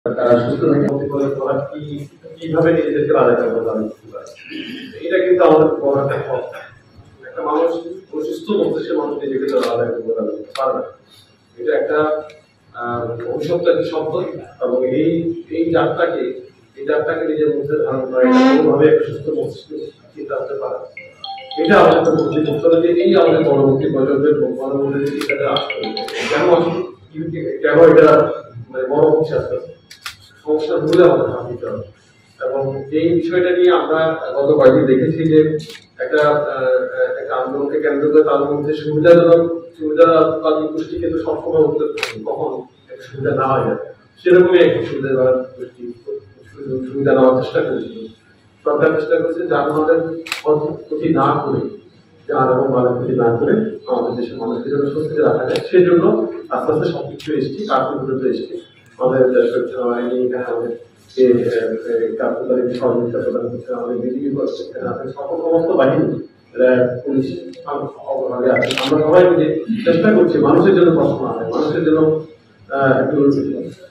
তারা সুস্থ থাকে তারা কিভাবে নিজেদেরকে রাজা করবে এটা কিন্তু আমাদের বড় একটা মানুষ সুস্থ মস্তিষ্কে মানুষ নিজেকে রাজা করতে পারবে। এটা একটা ভবিষ্যৎ একটা শব্দ এবং এই জাতটাকে নিজের মধ্যে ধারণ করা এটা কোনোভাবে একটা সুস্থ মস্তিষ্কে চিন্তা হতে পারে। এটা আমাদের একটা বুদ্ধি করতে হবে যে এই আমাদের পরবর্তী প্রজন্মের পরবর্তী চিন্তাটা আসবে কেন এটা মানে বড় হচ্ছে আস্তে আস্তে সমস্যা ভুলে আমাদের ভাবতে হবে। এবং এই বিষয়টা নিয়ে আমরা গত কয়েকদিন দেখেছি যে একটা আন্দোলনকে কেন্দ্র করে তার মধ্যে সুবিধা গোষ্ঠী কিন্তু সবসময় উঠতে কখন সুবিধা না হয় না, সেরকমই একটা সুবিধা নেওয়ার চেষ্টা করেছিল। সরকার চেষ্টা করেছে যার আমাদের ক্ষতি না করে এবং মানব ক্ষতি না করে আমাদের দেশের মানুষকে যেন সুস্থিতে রাখা যায় সেই জন্য আস্তে আস্তে সবকিছু এসেছি কার্যকর এসেছি। আমাদের আইনি এখানে আমাদের কার্যকারী সহযোগিতা প্রদান করছে, আমাদের বিজিবি করছে, সমস্ত বাহিনী পুলিশ অভাবে আছে। আমরা সবাই মিলে চেষ্টা করছি মানুষের জন্য কষ্ট না হয়, মানুষের জন্য একটু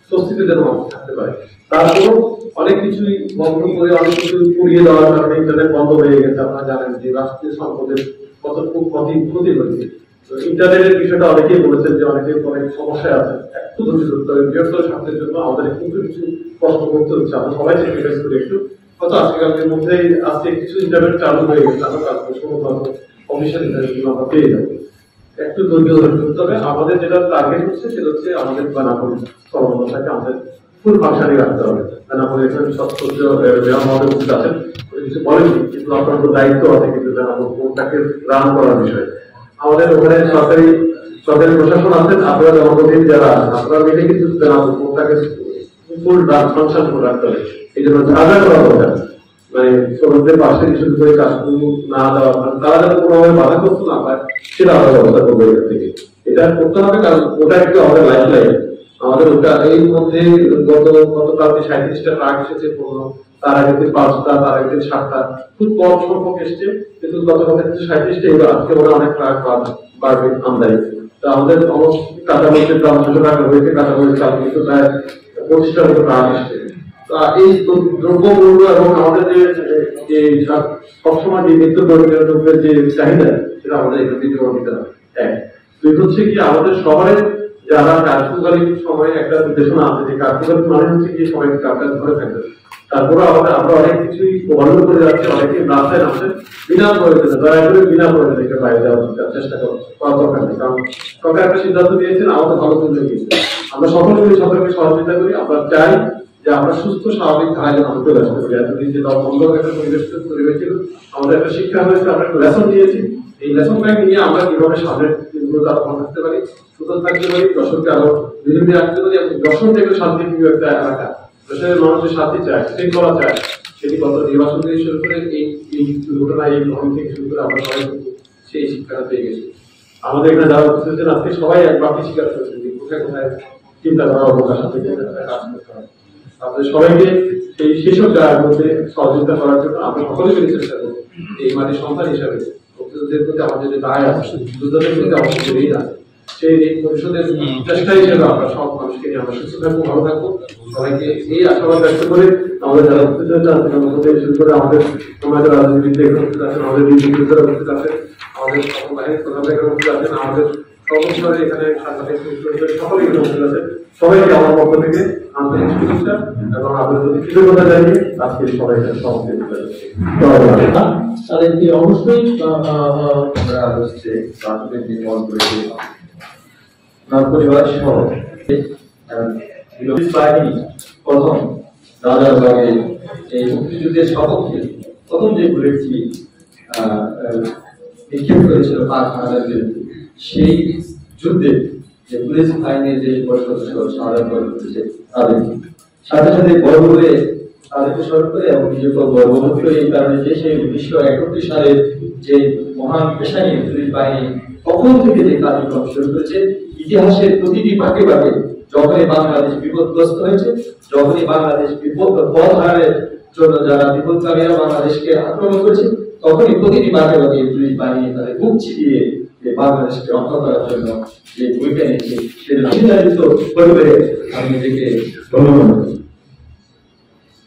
স্বস্তিতে যেন মানুষ থাকতে পারে। তারপরও অনেক কিছুই বন্ধ করে অনেক কিছু পুড়িয়ে দেওয়ার কারণে ইন্টারনেট বন্ধ হয়ে গেছে। আপনারা জানেন যে রাষ্ট্রীয় সম্পদের কতটুকু ক্ষতি হয়েছে। ইন্টারনেটের বিষয়টা অনেকেই বলেছেন যে অনেকে অনেক সমস্যায় আছে, একটু ধৈর্য ধরতে হবে। বৃহত্তর স্বার্থের জন্য আমাদের কিন্তু কিছু কষ্ট করতে হচ্ছে, আমরা সবাই স্যাক্রিফাইস করি একটু। হয়তো আজকালকের মধ্যেই আজকে কিছু ইন্টারনেট চালু হয়ে গেছে, আমরা কমিশন ইন্টারনেট আমরা পেয়ে যাবো। একটু ধৈর্য ধরে করতে হবে। আমাদের যেটা টার্গেট হচ্ছে সেটা হচ্ছে আমাদের বেনাপোল চলমানটাকে আমাদের ফুল ফাংশনিং রাখতে হবে। বেনাপোল এখানে সবচর্য আমাদের উপস্থিত আছেন, কিছু বলেনি কিন্তু আপনার দায়িত্ব আছে কিন্তু বেনাপোলটাকে রান করার বিষয়ে। আমাদের ওখানে সরকারি প্রশাসন আছেন, আপনারা জনপ্রতিনিধি যারা আপনারা মিলে কিন্তু বেনাপোলটাকে ফুল ফাংশন করে রাখতে হবে। এই জন্য যা যা করা দরকার মানে শ্রমিকদের পাশে কিছু করে কাজ না দেওয়া, তারা যাতে কোনোভাবে বাধাগ্রস্ত না পায় সেটা আমরা ব্যবস্থা করবো এখান থেকে। এটা করতে হবে কারণ ওটা একটু আমাদের লাইফ লাইন। আমাদের ওটা এই মধ্যে গতকালকে 37টা ট্রাক এসেছে, তার আগে 5টা, তার আগে 7টা, খুব কম সংখ্যক এসছে কিন্তু গতকালকে 37টা, এবার আজকে ওরা অনেক ট্রাক বাড়বে আমদানি। তো আমাদের কাঁচামরিচের দাম 200 টাকা হয়েছে, কাঁচামরিচ চাল কিন্তু প্রায় 25টার মতো ট্রাক এসছে। এই দ্রব্যমূল্য এবং আমাদের যে সবসময় যে নিত্য প্রয়োজনীয় দ্রব্যের যে চাহিদা সেটা আমাদের এখান থেকে জমা দিতে হবে। দুই হচ্ছে কি আমাদের শহরে যারা কার্যকালীন সময়ে একটা নির্দেশনা আছে যে কার্যকালীন মানে হচ্ছে কি সবাইকে কাজ ধরে থাকবে। তারপরে আমরা অনেক কিছুই বন্ধ করে যাচ্ছি, অনেকে রাস্তায় নামছে বিনা প্রয়োজনে, দয়া করে বিনা প্রয়োজনে বাইরে যাওয়ার চেষ্টা করার দরকার নেই। কারণ সরকার একটা সিদ্ধান্ত নিয়েছেন, আমাদের ভালো জন্য নিয়েছে। আমরা সকলে মিলে সরকারকে সহযোগিতা করি। আমরা চাই যে আমরা সুস্থ স্বাভাবিক ধারায় যেন চলে আসতে পারি। এতদিন যে বন্ধ একটা পরিবেশ তৈরি হয়েছিল, আমাদের একটা শিক্ষা হয়েছে, আমরা একটা লেসন দিয়েছি। এই লেসন ব্যাংক নিয়ে আমরা কিভাবে সামনের দিনগুলোতে আরো ভালো থাকতে পারি, সুন্দর থাকতে পারি, দর্শককে আরো বিভিন্ন রাখতে পারি এবং দর্শক দেখলে শান্তিপ্রিয় একটা এলাকা, দেশের মানুষের শান্তি চায়, শৃঙ্খলা চায়। সেটি গত নির্বাচন থেকে শুরু করে এই দুর্ঘটনা এই ভ্রমণ থেকে শুরু করে আমরা সবাই কিন্তু সেই শিক্ষাটা পেয়ে গেছি। আমাদের এখানে যারা উপস্থিত আজকে সবাই এক বাকি স্বীকার করেছেন যে কোথায় কোথায় চিন্তা করা অবকাশ আছে, কাজ করতে হবে। আপনাদের সবাইকে সেসব জায়গার মধ্যে সহযোগিতা করার জন্য আমরা সকলে মিলে চেষ্টা করবো। এই মাটির সন্তান হিসাবে মুক্তিযুদ্ধের প্রতি আমাদের যে দায় আছে, যুদ্ধের প্রতি আমাদের যে ঋণ আছে, সেই ঋণ পরিশোধের চেষ্টা হিসেবে আমরা সব মানুষকে নিয়ে আমরা সুস্থ থাকবো, ভালো থাকবো। সবাইকে এই আশাবাদ ব্যক্ত করে আমাদের যারা উপস্থিত আছেন শুরু করে আমাদের সমাজের রাজনীতিবিদরা উপস্থিত আছেন, আমাদের বিজেপিরা উপস্থিত আছেন, আমাদের বাহিনীর প্রধানরা উপস্থিত আছেন, আমাদের সর্বস্তরে এখানে সাংবাদিক সকলেই উপস্থিত আছেন। সবাইকে আমার পক্ষ থেকে আন্তরিক শুভেচ্ছা এবং আপনাদের প্রতি কৃতজ্ঞতা জানিয়ে আজকে সবাই সমাপ্তি তাদেরকে অবশ্যই আমরা হচ্ছে নির্মাণ করেছি পরিবার সহ বাহিনী প্রথম রাজারবাগে এই মুক্তিযুদ্ধের সপক্ষে প্রথম যে বুলেটটি নিক্ষেপ করেছিল পাক হানাদার বিরুদ্ধে, সেই যুদ্ধে যে পুলিশ বাহিনীর যে সদস্য শাহাদাত বরণ করেছে তাদের সাথে সাথে গর্ব করে তাদেরকে স্মরণ করে এবং নিজেকে গর্ববোধ করে এই কারণে যে সেই 1931 সালের যে মহান পেশানি পুলিশ বাহিনী তখন থেকে যে কার্যক্রম শুরু করেছে, ইতিহাসের প্রতিটি পাকে পাকে যখনই বাংলাদেশ বিপদগ্রস্ত হয়েছে, যখনই বাংলাদেশ পথ হারানোর জন্য যারা বিপদকারীরা বাংলাদেশকে আক্রমণ করেছে, তখনই প্রতিটি পাকে পাকে পুলিশ বাহিনী তাদের বুক ছিটিয়ে বাংলাদেশকে রক্ষা করার জন্য যে ভূমিকা নিয়েছে সেটা নির্ধারিত পরিবারে আমি নিজেকে ধন্যবাদ।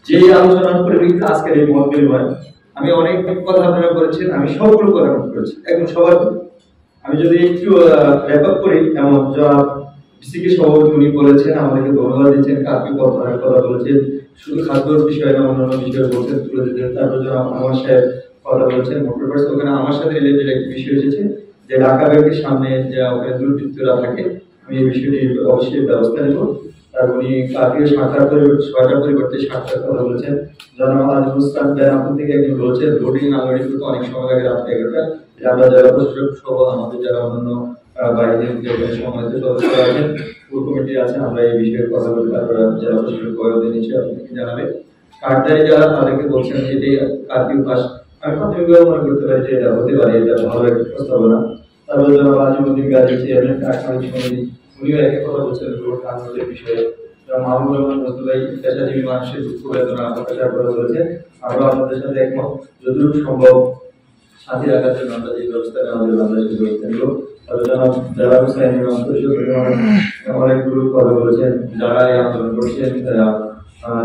যে আলোচনার পরিপ্রেক্ষিতে আজকের এই মত বিনিময়, আমি অনেক কথা আপনারা করেছেন, আমি সবগুলো কথা নোট করেছি, একদম সবার। আমি যদি একটু র্যাপ আপ করি, এমন যা ডিসিকে সভাপতি উনি বলেছেন, আমাদেরকে ধন্যবাদ দিচ্ছেন, কার্পি কথার কথা বলেছেন, শুধু খাদ্যর বিষয় না অন্যান্য বিষয়ে বলছেন, তুলে দিতেন। তারপর যারা আমার সাহেব কথা বলছেন, মোটরবাস ওখানে আমার সাথে রিলেটেড একটা বিষয় এসেছে যে ঢাকা ব্যাংকের সামনে যে ওখানে দুর্বৃত্তরা থাকে, আমি এই বিষয়টি অবশ্যই ব্যবস্থা নেব। আর উনি কার্পিও 6টার পরিবর্তে 7টার কথা বলেছেন। জনাব আজিমুস্তান বেনাপুর থেকে একজন বলছেন ভোটিং আলরেডি করতে অনেক সময় লাগে, রাত 11টা। আমরা যারা প্রশাসক সহ আমাদের যারা অন্যান্য বাহিনীর সম্মানিত সদস্যরা আছেন, পুর কমিটি আছেন, আমরা এই বিষয়ে কথা বলি। তারপরে যারা প্রশাসক বয়োদিন নিচ্ছে আপনাকে জানাবে। কার্ডধারী যারা তাদেরকে বলছেন সেটি কার্ফিউ পাস, আমি প্রাথমিকভাবে মনে করতে পারি যে এটা হতে পারে, এটা ভালো একটা প্রস্তাবনা। তারপরে জনাব আজিমুদ্দিন গাজী চেয়ারম্যান কারখানা সমিতি, উনিও একই কথা বলছেন ভোট আন্দোলনের বিষয়ে। মাহমুদ রহমান মজদুরাই পেশাজীবী মানুষের দুঃখ বেদনা প্রকাশের কথা বলেছেন, আমরা আপনাদের সাথে একমত। যতটুকু সম্ভব শান্তি রাখার জন্য আমরা যে ব্যবস্থা নেওয়া হবে আমরা সেই ব্যবস্থা নেব। যারা অনেকগুলো কথা বলেছেন, যারা এই আন্দোলন করছেন,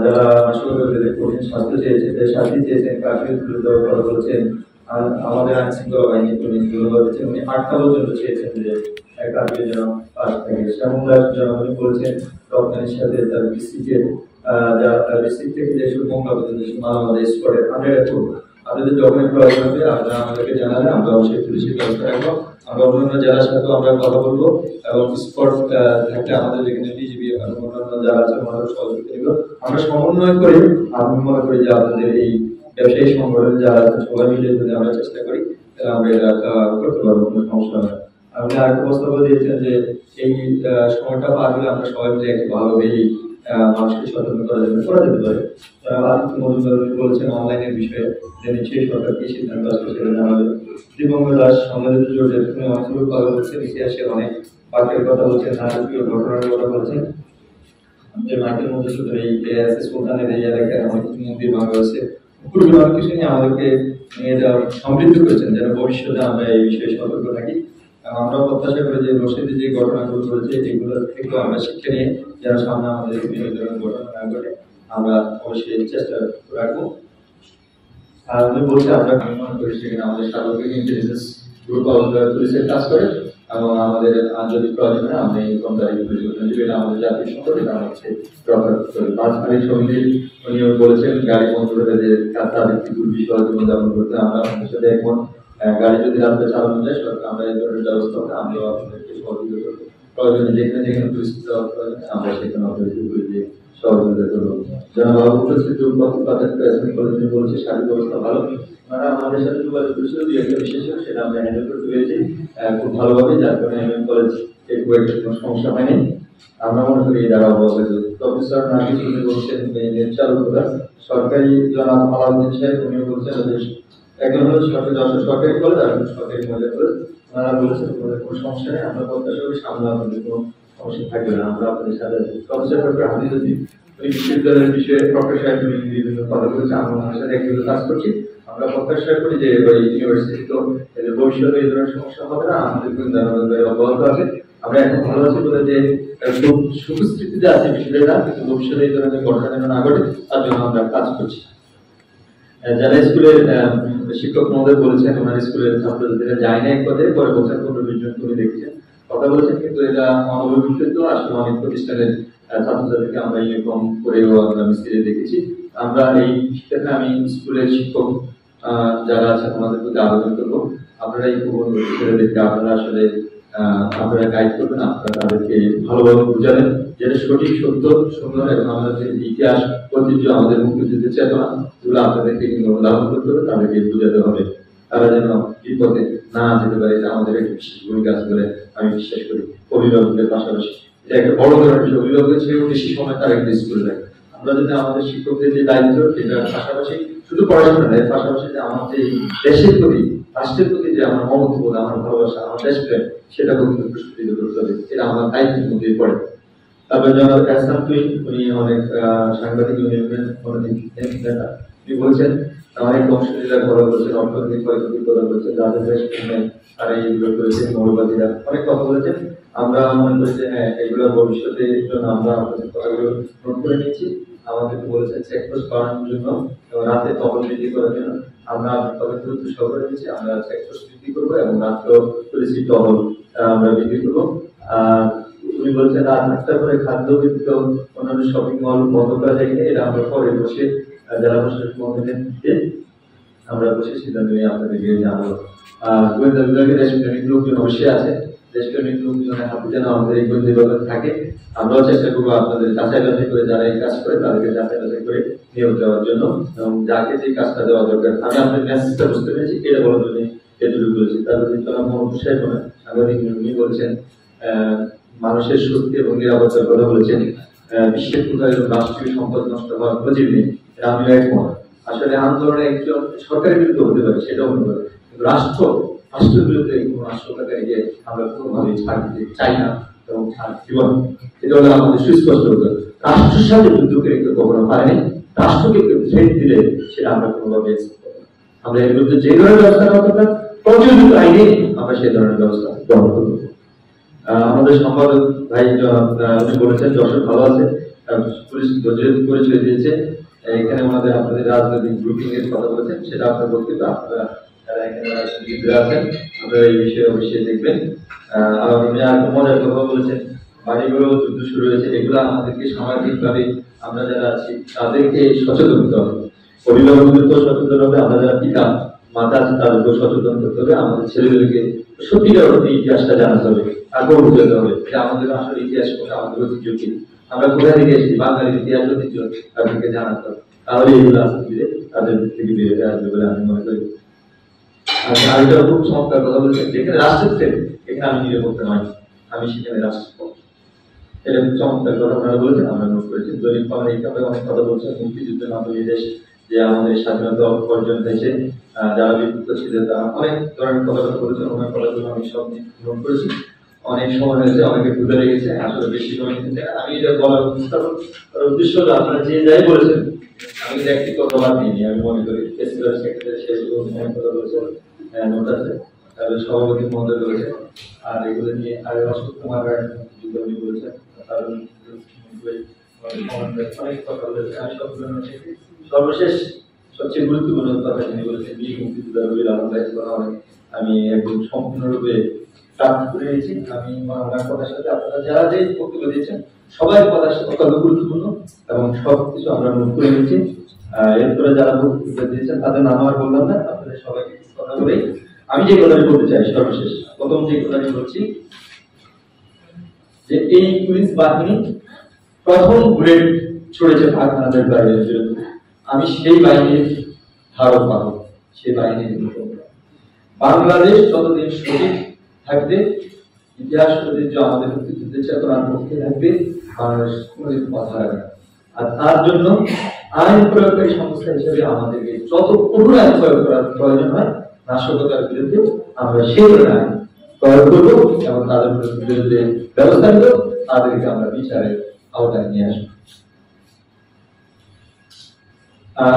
যারা আসলে কঠিন শাস্তি চেয়েছেন, শাস্তি চেয়েছেন, কার্ফিউ তুলে দেওয়ার কথা বলেছেন, আমাদের আইন শৃঙ্খলা বাহিনী ধন্যবাদ দিচ্ছেন। উনি 8টা পর্যন্ত চেয়েছেন যে কার্ফিউ যেন পাশ থাকে। শ্যামলাল উনি বলেছেন রপ্তানির সাথে তার ডিস্ট্রিক্টে ডিস্ট্রিক্ট থেকে যেসব মঙ্গলা পর্যন্ত যেসব মাল আমাদের স্পটে আমরা এটা করবো। আপনাদের যখন প্রয়োজন হবে আপনারা আমাদেরকে জানালে আমরা অবশ্যই পুলিশের ব্যবস্থা রাখবো। আমরা অন্যান্য জেলার সাথেও আমরা কথা বলবো এবং স্পট থাকলে আমাদের যেখানে ডিজিবি এবং অন্যান্য যারা আছে আমাদের সহযোগিতা নিব। আমরা সমন্বয় করে আমি মনে করি যে আপনাদের এই ব্যবসায়ী সংগঠন যারা সবাই মিলে যদি আমরা চেষ্টা করি তাহলে আমরা এটা করতে পারবো, কোনো সমস্যা হবে না। আপনি আরেকটা প্রস্তাব দিয়েছেন যে এই সময়টা পার হলে আমরা সবাই মিলে একটু ভালোভাবেই মানুষকে সচেতন করা যেতে পারে। আদিত্য মজুমদার বলেছেন অনলাইনের বিষয়ে যে নিশ্চয়ই সরকার কি সিদ্ধান্ত আসবে সেটা জানাবে। দীপঙ্গ দাস সম্মানিত জোটের অনেকগুলো কথা বলছেন, ইতিহাসের অনেক বাক্যের কথা বলছেন, নাটকীয় ঘটনার কথা বলছেন। যে মাইকেল মধুসূদন এই সুলতানের এই এলাকায় অনেক কিছু মন্দির ভাঙা হয়েছে, পূর্বে অনেক কিছু নিয়ে আমাদেরকে সমৃদ্ধ করেছেন, যেন ভবিষ্যতে আমরা এই বিষয়ে সতর্ক থাকি। আমরা প্রত্যাশা করি যে রশিদে যে ঘটনাগুলো ঘটেছে এগুলো থেকেও আমরা শিক্ষা নিয়ে যারা সামনে আমাদের বিভিন্ন ধরনের ঘটনা না ঘটে আমরা অবশ্যই চেষ্টা রাখবো। আর আমি বলছি আমরা মনে করি সেখানে আমাদের সার্বজনীন ইন্টেলিজেন্স গ্রুপ পুলিশের কাজ করে এবং আমাদের আঞ্চলিক প্রয়োজনে আমরা এই কম তারিখে পরিবর্তন দিবে, এটা আমাদের জাতীয় সম্পদ, এটা হচ্ছে বাসখালী সমিতির উনিও বলেছেন গাড়ি বন্ধ করে যে তাদের ত্রিপুর বিষয় জীবনযাপন করতে আমরা আমাদের সাথে একমত। গাড়ি যদি রাস্তায় চালানো যায় আমরা এই ধরনের ব্যবস্থা হবে, আমরাও আপনাদেরকে সহযোগিতা করবো। প্রয়োজনে যেখানে যেখানে পরিস্থিতি প্রয়োজনে আমরা সেখানে আপনাদেরকে দিয়ে সহযোগিতা করবো। জনাব বলছে শারীরিক ব্যবস্থা ভালো, ওনারা আমাদের সাথে যোগাযোগ করেছিল, দুই একটা বিশেষ সেটা আমরা হ্যান্ডেল করতে পেরেছি খুব ভালোভাবে, যার কারণে এমএম কলেজ খুব একটা কোনো সমস্যা হয়নি। আমরা মনে করি দ্বারা অবগত। প্রফেসর নাফিস উনি বলছেন চালকরা সরকারি, জনাব আলাউদ্দিন সাহেব উনি বলছেন একজন হলো সরকারি কলেজ আর সরকারি মহিলা কলেজ, ওনারা বলেছেন কোনো সমস্যা নেই, আমরা প্রত্যাশা করি সামনে আপনাদের কোনো সমস্যা থাকবে না, আমরা আপনাদের সাথে আছি। প্রফেসর ডক্টর হামিদুদ্দিন উনি বিশ্ববিদ্যালয়ের বিষয়ে প্রফেসর সাহেব উনি বিভিন্ন কথা বলেছেন, আমরা ওনার সাথে একসাথে কাজ করছি। আমরা প্রত্যাশা করি যে ওই ইউনিভার্সিটি তো ভবিষ্যতে এই ধরনের সমস্যা হবে না, আমাদের অব্যাহত আছে। আমরা এখন ভালো আছি বলে যে খুব সুস্থিতিতে আছে বিষয়টা, কিন্তু ভবিষ্যতে এই ধরনের ঘটনা যেন না ঘটে তার জন্য আমরা কাজ করছি। যারা স্কুলের শিক্ষক মহোদয় বলেছেন ওনার স্কুলের ছাত্রছাত্রীরা যায় না এক পথে, পরে বলছেন 15-20 জন করে দেখছেন কথা বলেছেন, কিন্তু এটা অনভিজ্ঞ আসলে অনেক প্রতিষ্ঠানের ছাত্রছাত্রীকে আমরা ইউনিফর্ম করেও আমরা মিস্ত্রি দেখেছি। আমরা এই ক্ষেত্রে আমি স্কুলের শিক্ষক যারা আছেন আমাদের প্রতি আবেদন করবো, আপনারা এই ছেলেদেরকে আপনারা আসলে আপনারা গাইড করবেন, আপনারা তাদেরকে ভালোভাবে বুঝাবেন যেটা সঠিক সত্য সুন্দর এবং আমাদের ইতিহাস ঐতিহ্য আমাদের মুক্তিযুদ্ধের চেতনা এগুলো আপনাদেরকে ধারণ করতে হবে, তাদেরকে বুঝাতে হবে, তারা যেন বিপদে না যেতে পারে। এটা আমাদের একটা বিশেষ ভূমিকা আছে বলে আমি বিশ্বাস করি। অভিভাবকদের পাশাপাশি এটা একটা বড় ধরনের অভিভাবকের চেয়েও বেশি সময় তারা একটা স্কুলে থাকে। আমরা যদি আমাদের শিক্ষকদের যে দায়িত্ব সেটার পাশাপাশি শুধু পড়াশোনা নেই, পাশাপাশি যে আমাদের এই দেশের প্রতি রাষ্ট্রের প্রতি যে আমার মমত্ববোধ, আমার ভালোবাসা, আমার দেশপ্রেম সেটাকেও কিন্তু প্রস্ফুটিত করতে হবে, এটা আমার দায়িত্বের মধ্যেই পড়ে। তারপরে জনাব এহসান তুহিন উনি অনেক সাংবাদিক উনি বলছেন অনেক অংশীদার কথা বলছেন, অর্থনৈতিক ক্ষয়ক্ষতির কথা বলছেন, যাদের দেশ তারা এইগুলো করেছেন, মৌলবাদীরা অনেক কথা বলেছেন। আমরা মনে করি যে হ্যাঁ এগুলো ভবিষ্যতের জন্য আমরা আপনাদের কথাগুলো নোট করে নিচ্ছি। আমাদেরকে বলেছেন চেকপোস্ট বাড়ানোর জন্য এবং রাতে টহল বৃদ্ধি করার জন্য। আমরা তবে দ্রুত সরকার দিচ্ছি, আমরা চেকপোস্ট বৃদ্ধি করবো এবং রাত্র পুলিশি টহল আমরা বৃদ্ধি করবো। উনি বলছেন রাত 8টার পরে খাদ্য ব্যতীত অন্যান্য শপিং মল বন্ধ করা যায় কিনা, এটা আমরা পরে বসে জেলা প্রশাসক মহোদয়কে আমরা বসে সিদ্ধান্ত নিয়ে আপনাদেরকে জানাবো। গোয়েন্দা বিভাগের দেশপ্রেমিক লোকজন অবশ্যই আছে, দেশপ্রেমিক লোকজনের হাতে যেন আমাদের এই গোয়েন্দা বিভাগ থাকে। আমরাও চেষ্টা করবো আপনাদের যাচাই বাছাই করে যারা এই কাজ করে তাদেরকে যাচাই বাছাই করে নিয়োগ দেওয়ার জন্য এবং যাকে যে কাজটা দেওয়া দরকার। আমি আপনার মেসেজটা বুঝতে পেরেছি, এটা বলার জন্য এতটুকু বলেছি। তারপর উনি বলছেন মানুষের শক্তি এবং নিরাপত্তার কথা বলেছেন, বিশ্বের কোথায় রাষ্ট্রীয় সম্পদ নষ্ট হওয়ার প্রয়োজন নেই, আমি একমত। আসলে আন্দোলনে একজন সরকারের বিরুদ্ধে হতে পারে, সেটা অন্য ব্যাপার, কিন্তু রাষ্ট্রের বিরুদ্ধে কোনো রাষ্ট্রকারীকে আমরা কোনোভাবেই ছাড় দিতে চাই না এবং ছাড় দিব না। এটা হলো আমাদের সুস্পষ্ট উত্তর। রাষ্ট্রের সাথে যুদ্ধ করে কেউ কখনো পারেনি, রাষ্ট্রকে কেউ থ্রেট দিলে সেটা আমরা কোনোভাবে আমরা এর বিরুদ্ধে যে ধরনের ব্যবস্থা নেওয়া দরকার প্রচলিত আইনে আমরা সেই ধরনের ব্যবস্থা গ্রহণ করবো। আমাদের সম্পাদক ভাই উনি বলেছেন যশোর ভালো আছে, পুলিশ পরিচয় দিয়েছে। এখানে আমাদের আপনাদের রাজনৈতিক গ্রুপিং এর কথা বলেছেন, সেটা আপনার বক্তব্য, আপনারা যারা এখানে রাজনীতিবিদরা আছেন আপনারা এই বিষয়ে অবশ্যই দেখবেন। উনি আর মজার কথা বলেছেন বাড়িগুলো যুদ্ধ শুরু হয়েছে, এগুলো আমাদেরকে সামাজিকভাবে আমরা যারা আছি তাদেরকে সচেতন হতে হবে, অভিভাবকদেরকেও সচেতন হবে, আমরা যারা পিতা মাতা আছে তাদেরকেও সচেতন করতে হবে, আমাদের ছেলেদেরকে সত্যিকার অর্থে ইতিহাসটা জানাতে হবে, আগ্রহ বুঝাতে হবে যে আমাদের আসলে ইতিহাস কোনটা, আমাদের ঐতিহ্য কি, আমরা কোথা থেকে এসেছি, বাঙালির ইতিহাস ঐতিহ্য তাদেরকে জানাতে হবে। তাহলে এইগুলো আস্তে ধীরে তাদের থেকে বেরিয়ে আসবে বলে আমি মনে করি। আরেকটা খুব চমৎকার কথা বলছেন, যেখানে রাষ্ট্রের থেকে এখানে আমি নিরাপত্তা নয়, আমি সেখানে রাষ্ট্রের পক্ষে। এটা খুব চমৎকার কথা আপনারা বলেছেন, আমরা নোট করেছি। দৈনিক পালন এইভাবে অনেক কথা বলছেন, মুক্তিযুদ্ধের মাধ্যমে দেশ যে আমাদের স্বাধীনতা অর্জন হয়েছে, যারা বিভক্ত ছিলেন তারা অনেক ধরনের কথা বলেছেন, অনেক কথাগুলো আমি সব নোট করেছি। অনেক সময় হয়েছে, অনেকে ভুলে লেগেছে, আসলে বেশি সময় নিতে চাই না। আমি এটা বলার উদ্দেশ্য আপনারা যে যাই বলেছেন আমি ব্যক্তিগত কথা নিইনি, আমি মনে করি ফেস্টিভ্যাল সেক্রেটারি সেগুলো অনেক কথা বলেছেন, নোট আছে, তাহলে সভাপতি মহোদয় বলেছেন, আর এগুলো নিয়ে আর অশোক কুমার রায় উনি বলেছেন, অনেক কথা বলেছেন, আমি সবগুলো সর্বশেষ সবচেয়ে গুরুত্বপূর্ণ কথা তিনি বলেছেন বীর মুক্তিযোদ্ধা রবিউল আলম ভাইয়ের কথা আমি একদম সম্পূর্ণরূপে প্রাপ্ত করে নিয়েছি। আমি আমার কথার সাথে আপনারা যারা যে বক্তব্য দিয়েছেন সবাই কথার সাথে অত্যন্ত গুরুত্বপূর্ণ এবং সবকিছু আমরা নোট করে নিয়েছি। এরপরে যারা বক্তব্য দিয়েছেন তাদের নাম আর বললাম না, আপনাদের সবাইকে কথা বলেই আমি যে কথাটি বলতে চাই সর্বশেষ প্রথম যে কথাটি বলছি যে এই পুলিশ বাহিনী প্রথম বুলেট ছড়েছে ভারতের বিরুদ্ধে, আমি সেই বাহিনীর ধারক বাহক, সেই বাহিনীর বাংলাদেশ যতদিন সঠিক থাকবে, ইতিহাস ঐতিহ্য আমাদের মুক্তিযুদ্ধের চেতনার পক্ষে থাকবে, বাংলাদেশ কোনোদিন কথা রাখবে। আর তার জন্য আইন প্রয়োগকারী সংস্থা হিসেবে আমাদেরকে যত কঠোর আইন প্রয়োগ করার প্রয়োজন হয় নাশকতার বিরুদ্ধে আমরা সেই ধরনের আইন প্রয়োগ করবো এবং তাদের বিরুদ্ধে ব্যবস্থা নেব, তাদেরকে আমরা বিচারের আওতায় নিয়ে আসবো।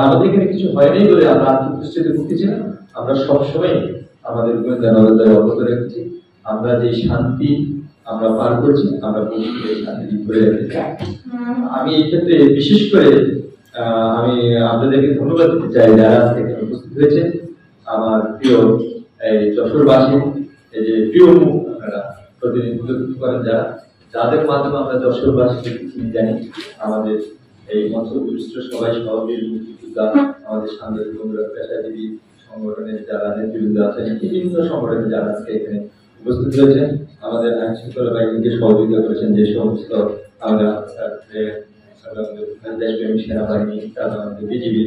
আমাদের এখানে কিছু হয়নি বলে আমরা আত্মপ্রতিষ্ঠিত করতেছি না, আমরা সবসময় আমাদের গোয়েন্দা নজরদারি অব্যাহত রেখেছি। আমরা যে শান্তি আমরা পার করছি আমরা শান্তি ধরে রেখেছি। আমি এই ক্ষেত্রে বিশেষ করে আমি আপনাদেরকে ধন্যবাদ দিতে চাই যারা এখানে উপস্থিত হয়েছে, আমার প্রিয় এই যশোরবাসী, এই যে প্রিয় মুখ আপনারা প্রতিনিধিত্ব করেন যারা, যাদের মাধ্যমে আমরা যশোরবাসীকে জানি, আমাদের এই মঞ্চ বিশিষ্ট সবাই সহবীর মুক্তিযোদ্ধা, আমাদের সাংবাদিক বন্ধুরা, পেশাজীবী সংগঠনের যারা নেতৃবৃন্দ আছেন, বিভিন্ন সংগঠনের যারা আজকে এখানে উপস্থিত হয়েছেন, আমাদের আইন শৃঙ্খলা বাহিনীকে সহযোগিতা করেছেন যে সমস্ত আমাদের দেশপ্রেমী সেনাবাহিনী, আমাদের বিজিবি,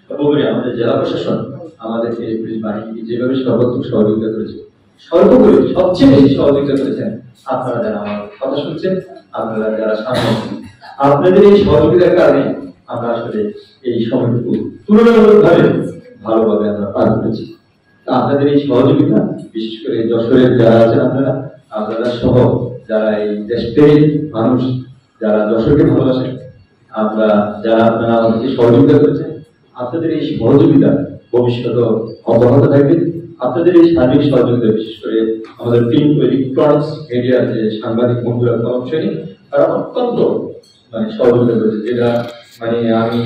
সর্বোপরি আমাদের জেলা প্রশাসন আমাদেরকে পুলিশ বাহিনীকে যেভাবে সর্বোত্তম সহযোগিতা করেছে, সর্বোপরি সবচেয়ে বেশি সহযোগিতা করেছেন আপনারা যারা আমার কথা শুনছেন, আপনারা যারা সামনে আছেন। আপনাদের এই সহযোগিতার কারণে আমরা আসলে এই সময়টুকু তুলনামূলকভাবে ভালোভাবে আমরা পার করেছি। আপনাদের এই সহযোগিতা, বিশেষ করে যশোরের যারা আছেন আপনারা সহ যারা এই দেশপ্রেমিক মানুষ যারা যশোরকে ভালোবাসেন, যারা আপনারা আমাদেরকে সহযোগিতা করেছেন, আপনাদের এই সহযোগিতা ভবিষ্যতে অব্যাহত থাকবে। আপনাদের এই সার্বিক সহযোগিতা, বিশেষ করে আমাদের প্রিন্ট ও ইলেকট্রনিক্স মিডিয়ার যে সাংবাদিক বন্ধুরা কর্মচারী, তারা অত্যন্ত মানে সহযোগিতা করেছে, যেটা মানে আমি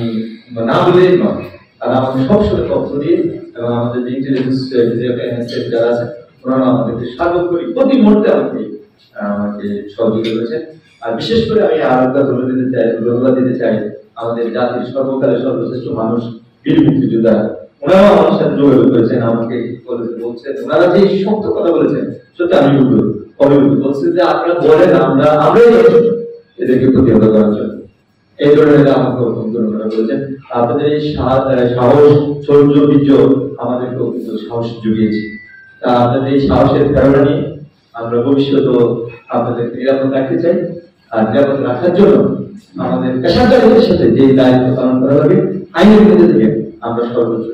না বলেই নয়, তারা আমাকে সবসময় তথ্য দিয়ে এবং আমাদের যে ইন্টেলিজেন্স যারা আছে ওনারা আমাদেরকে সার্বক্ষণিক প্রতি মুহূর্তে আমাকে সহযোগিতা করেছে। আর বিশেষ করে আমি আরেকটা ধন্যবাদ দিতে চাই আমাদের জাতির সর্বকালের সর্বশ্রেষ্ঠ মানুষ বীর মুক্তিযোদ্ধা, ওনারাও আমার সাথে যোগাযোগ করেছেন, আমাকে বলছেন, ওনারা যে শক্ত কথা বলেছেন সত্যি আমি বলছে যে আপনারা বলেন আমরাই এদেরকে প্রতিহত করার জন্য, এই ধরনের আমাকে ধন্যবাদ বলেছেন। আপনাদের এই সাহস শৌর্য বীর্য আমাদেরকেও কিন্তু সাহস জুগিয়েছে। তা আপনাদের এই সাহসের প্রেরণা নিয়ে আমরা ভবিষ্যতেও আপনাদেরকে নিরাপদ রাখতে চাই। আর নিরাপদ রাখার জন্য আমাদের পেশাদারদের সাথে যে দায়িত্ব পালন করা হবে আইনের মধ্যে থেকে আমরা সর্বোচ্চ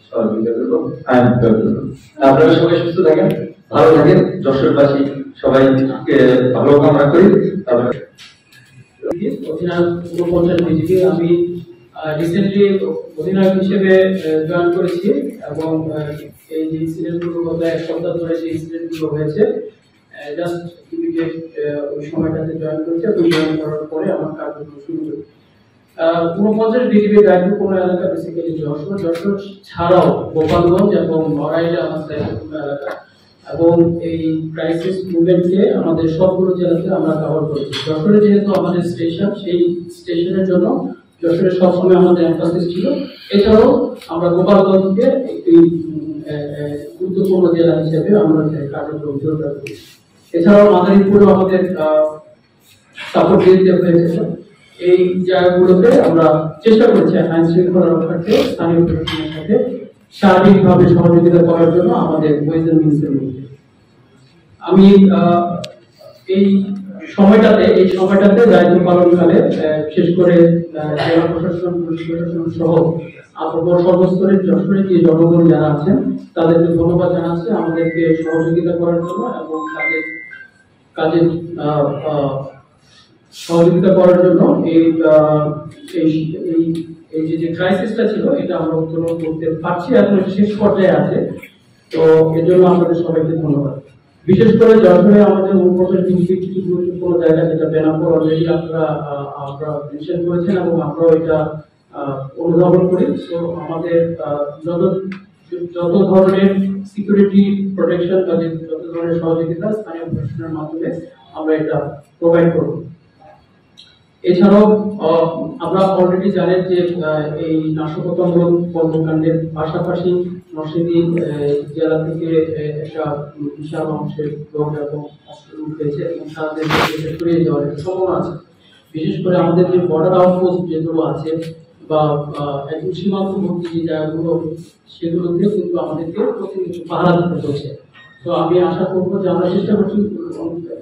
সহযোগিতা করবো, আইন প্রয়োগ করবো। আপনারা সবাই সুস্থ থাকেন, ভালো থাকেন, যশোরবাসী সবাই ভালো কামনা করি। তারপরে আমি রিসেন্টলি অধিনায়ক হিসেবে জয়েন করেছি এবং এই যে ইনসিডেন্টগুলো গত এক সপ্তাহ ধরে যে ইনসিডেন্টগুলো হয়েছে জাস্ট ইমিডিয়েট ওই সময়টাতে জয়েন করেছি এবং জয়েন করার পরে আমার কার্যক্রম শুরু করি। পূর্বপঞ্চায়েত বিজেপির দায়িত্ব কোনো এলাকা বেসিক্যালি যশোর ছাড়াও গোপালগঞ্জ এবং নড়াইলে আমার দায়িত্বপূর্ণ এলাকা এবং এই ক্রাইসিস মুভমেন্টকে আমাদের সবগুলো জেলাতে আমরা কভার করেছি। যশোরে যেহেতু আমাদের স্টেশন, সেই স্টেশনের জন্য যশোরে সবসময় আমাদের এমফাসিস ছিল। এছাড়াও আমরা গোপালগঞ্জকে একটি গুরুত্বপূর্ণ জেলা হিসেবে আমরা কার্যক্রম জোরদার করি। এছাড়াও মাদারীপুরেও আমাদের সাপোর্ট দিতে হয়েছে। এই জায়গাগুলোতে আমরা চেষ্টা করছি আইন শৃঙ্খলা রক্ষার্থে স্থানীয় প্রশাসনের সাথে সার্বিকভাবে সহযোগিতা করার জন্য আমাদের ওয়েজ মিনিস্টার মধ্যে। আমি এই সময়টাতে দায়িত্ব পালনকালে বিশেষ করে জেলা প্রশাসন, পুলিশ প্রশাসন সহ সর্বস্তরের যশোরের যে জনগণ যারা আছেন তাদেরকে ধন্যবাদ জানাচ্ছি আমাদেরকে সহযোগিতা করার জন্য এবং কাজে সহযোগিতা করার জন্য। এই যে ক্রাইসিসটা ছিল এটা আমরা উত্তোলন করতে পারছি, এখন শেষ পর্যায়ে আছে। তো এর জন্য আপনাদের সবাইকে ধন্যবাদ। বিশেষ করে যশোরে আমাদের কিছু গুরুত্বপূর্ণ জায়গা যেটা বেনাপুর অলরেডি আমরা মেনশন করেছেন এবং আমরাও এটা অনুধাবন করি। তো আমাদের যত ধরনের সিকিউরিটি প্রোটেকশন বা যত ধরনের সহযোগিতা স্থানীয় প্রশাসনের মাধ্যমে আমরা এটা প্রোভাইড করব। এছাড়াও আমরা অলরেডি জানেন যে এই নাশকতামূলক কর্মকাণ্ডের পাশাপাশি নরসিংদী জেলা থেকে একটা বিশাল অংশের লোক এবং অস্ত্র উঠেছে এবং তাদের সরিয়ে যাওয়ার একটা সম্ভাবনা আছে। বিশেষ করে আমাদের যে বর্ডার আউটপোস্ট যেগুলো আছে বা একদম সীমান্তবর্তী যে জায়গাগুলো সেগুলোতে কিন্তু আমাদেরকে প্রতিনিয়ত পাহারা দিতে হচ্ছে। তো আমি আশা করবো যে আমরা চেষ্টা করছি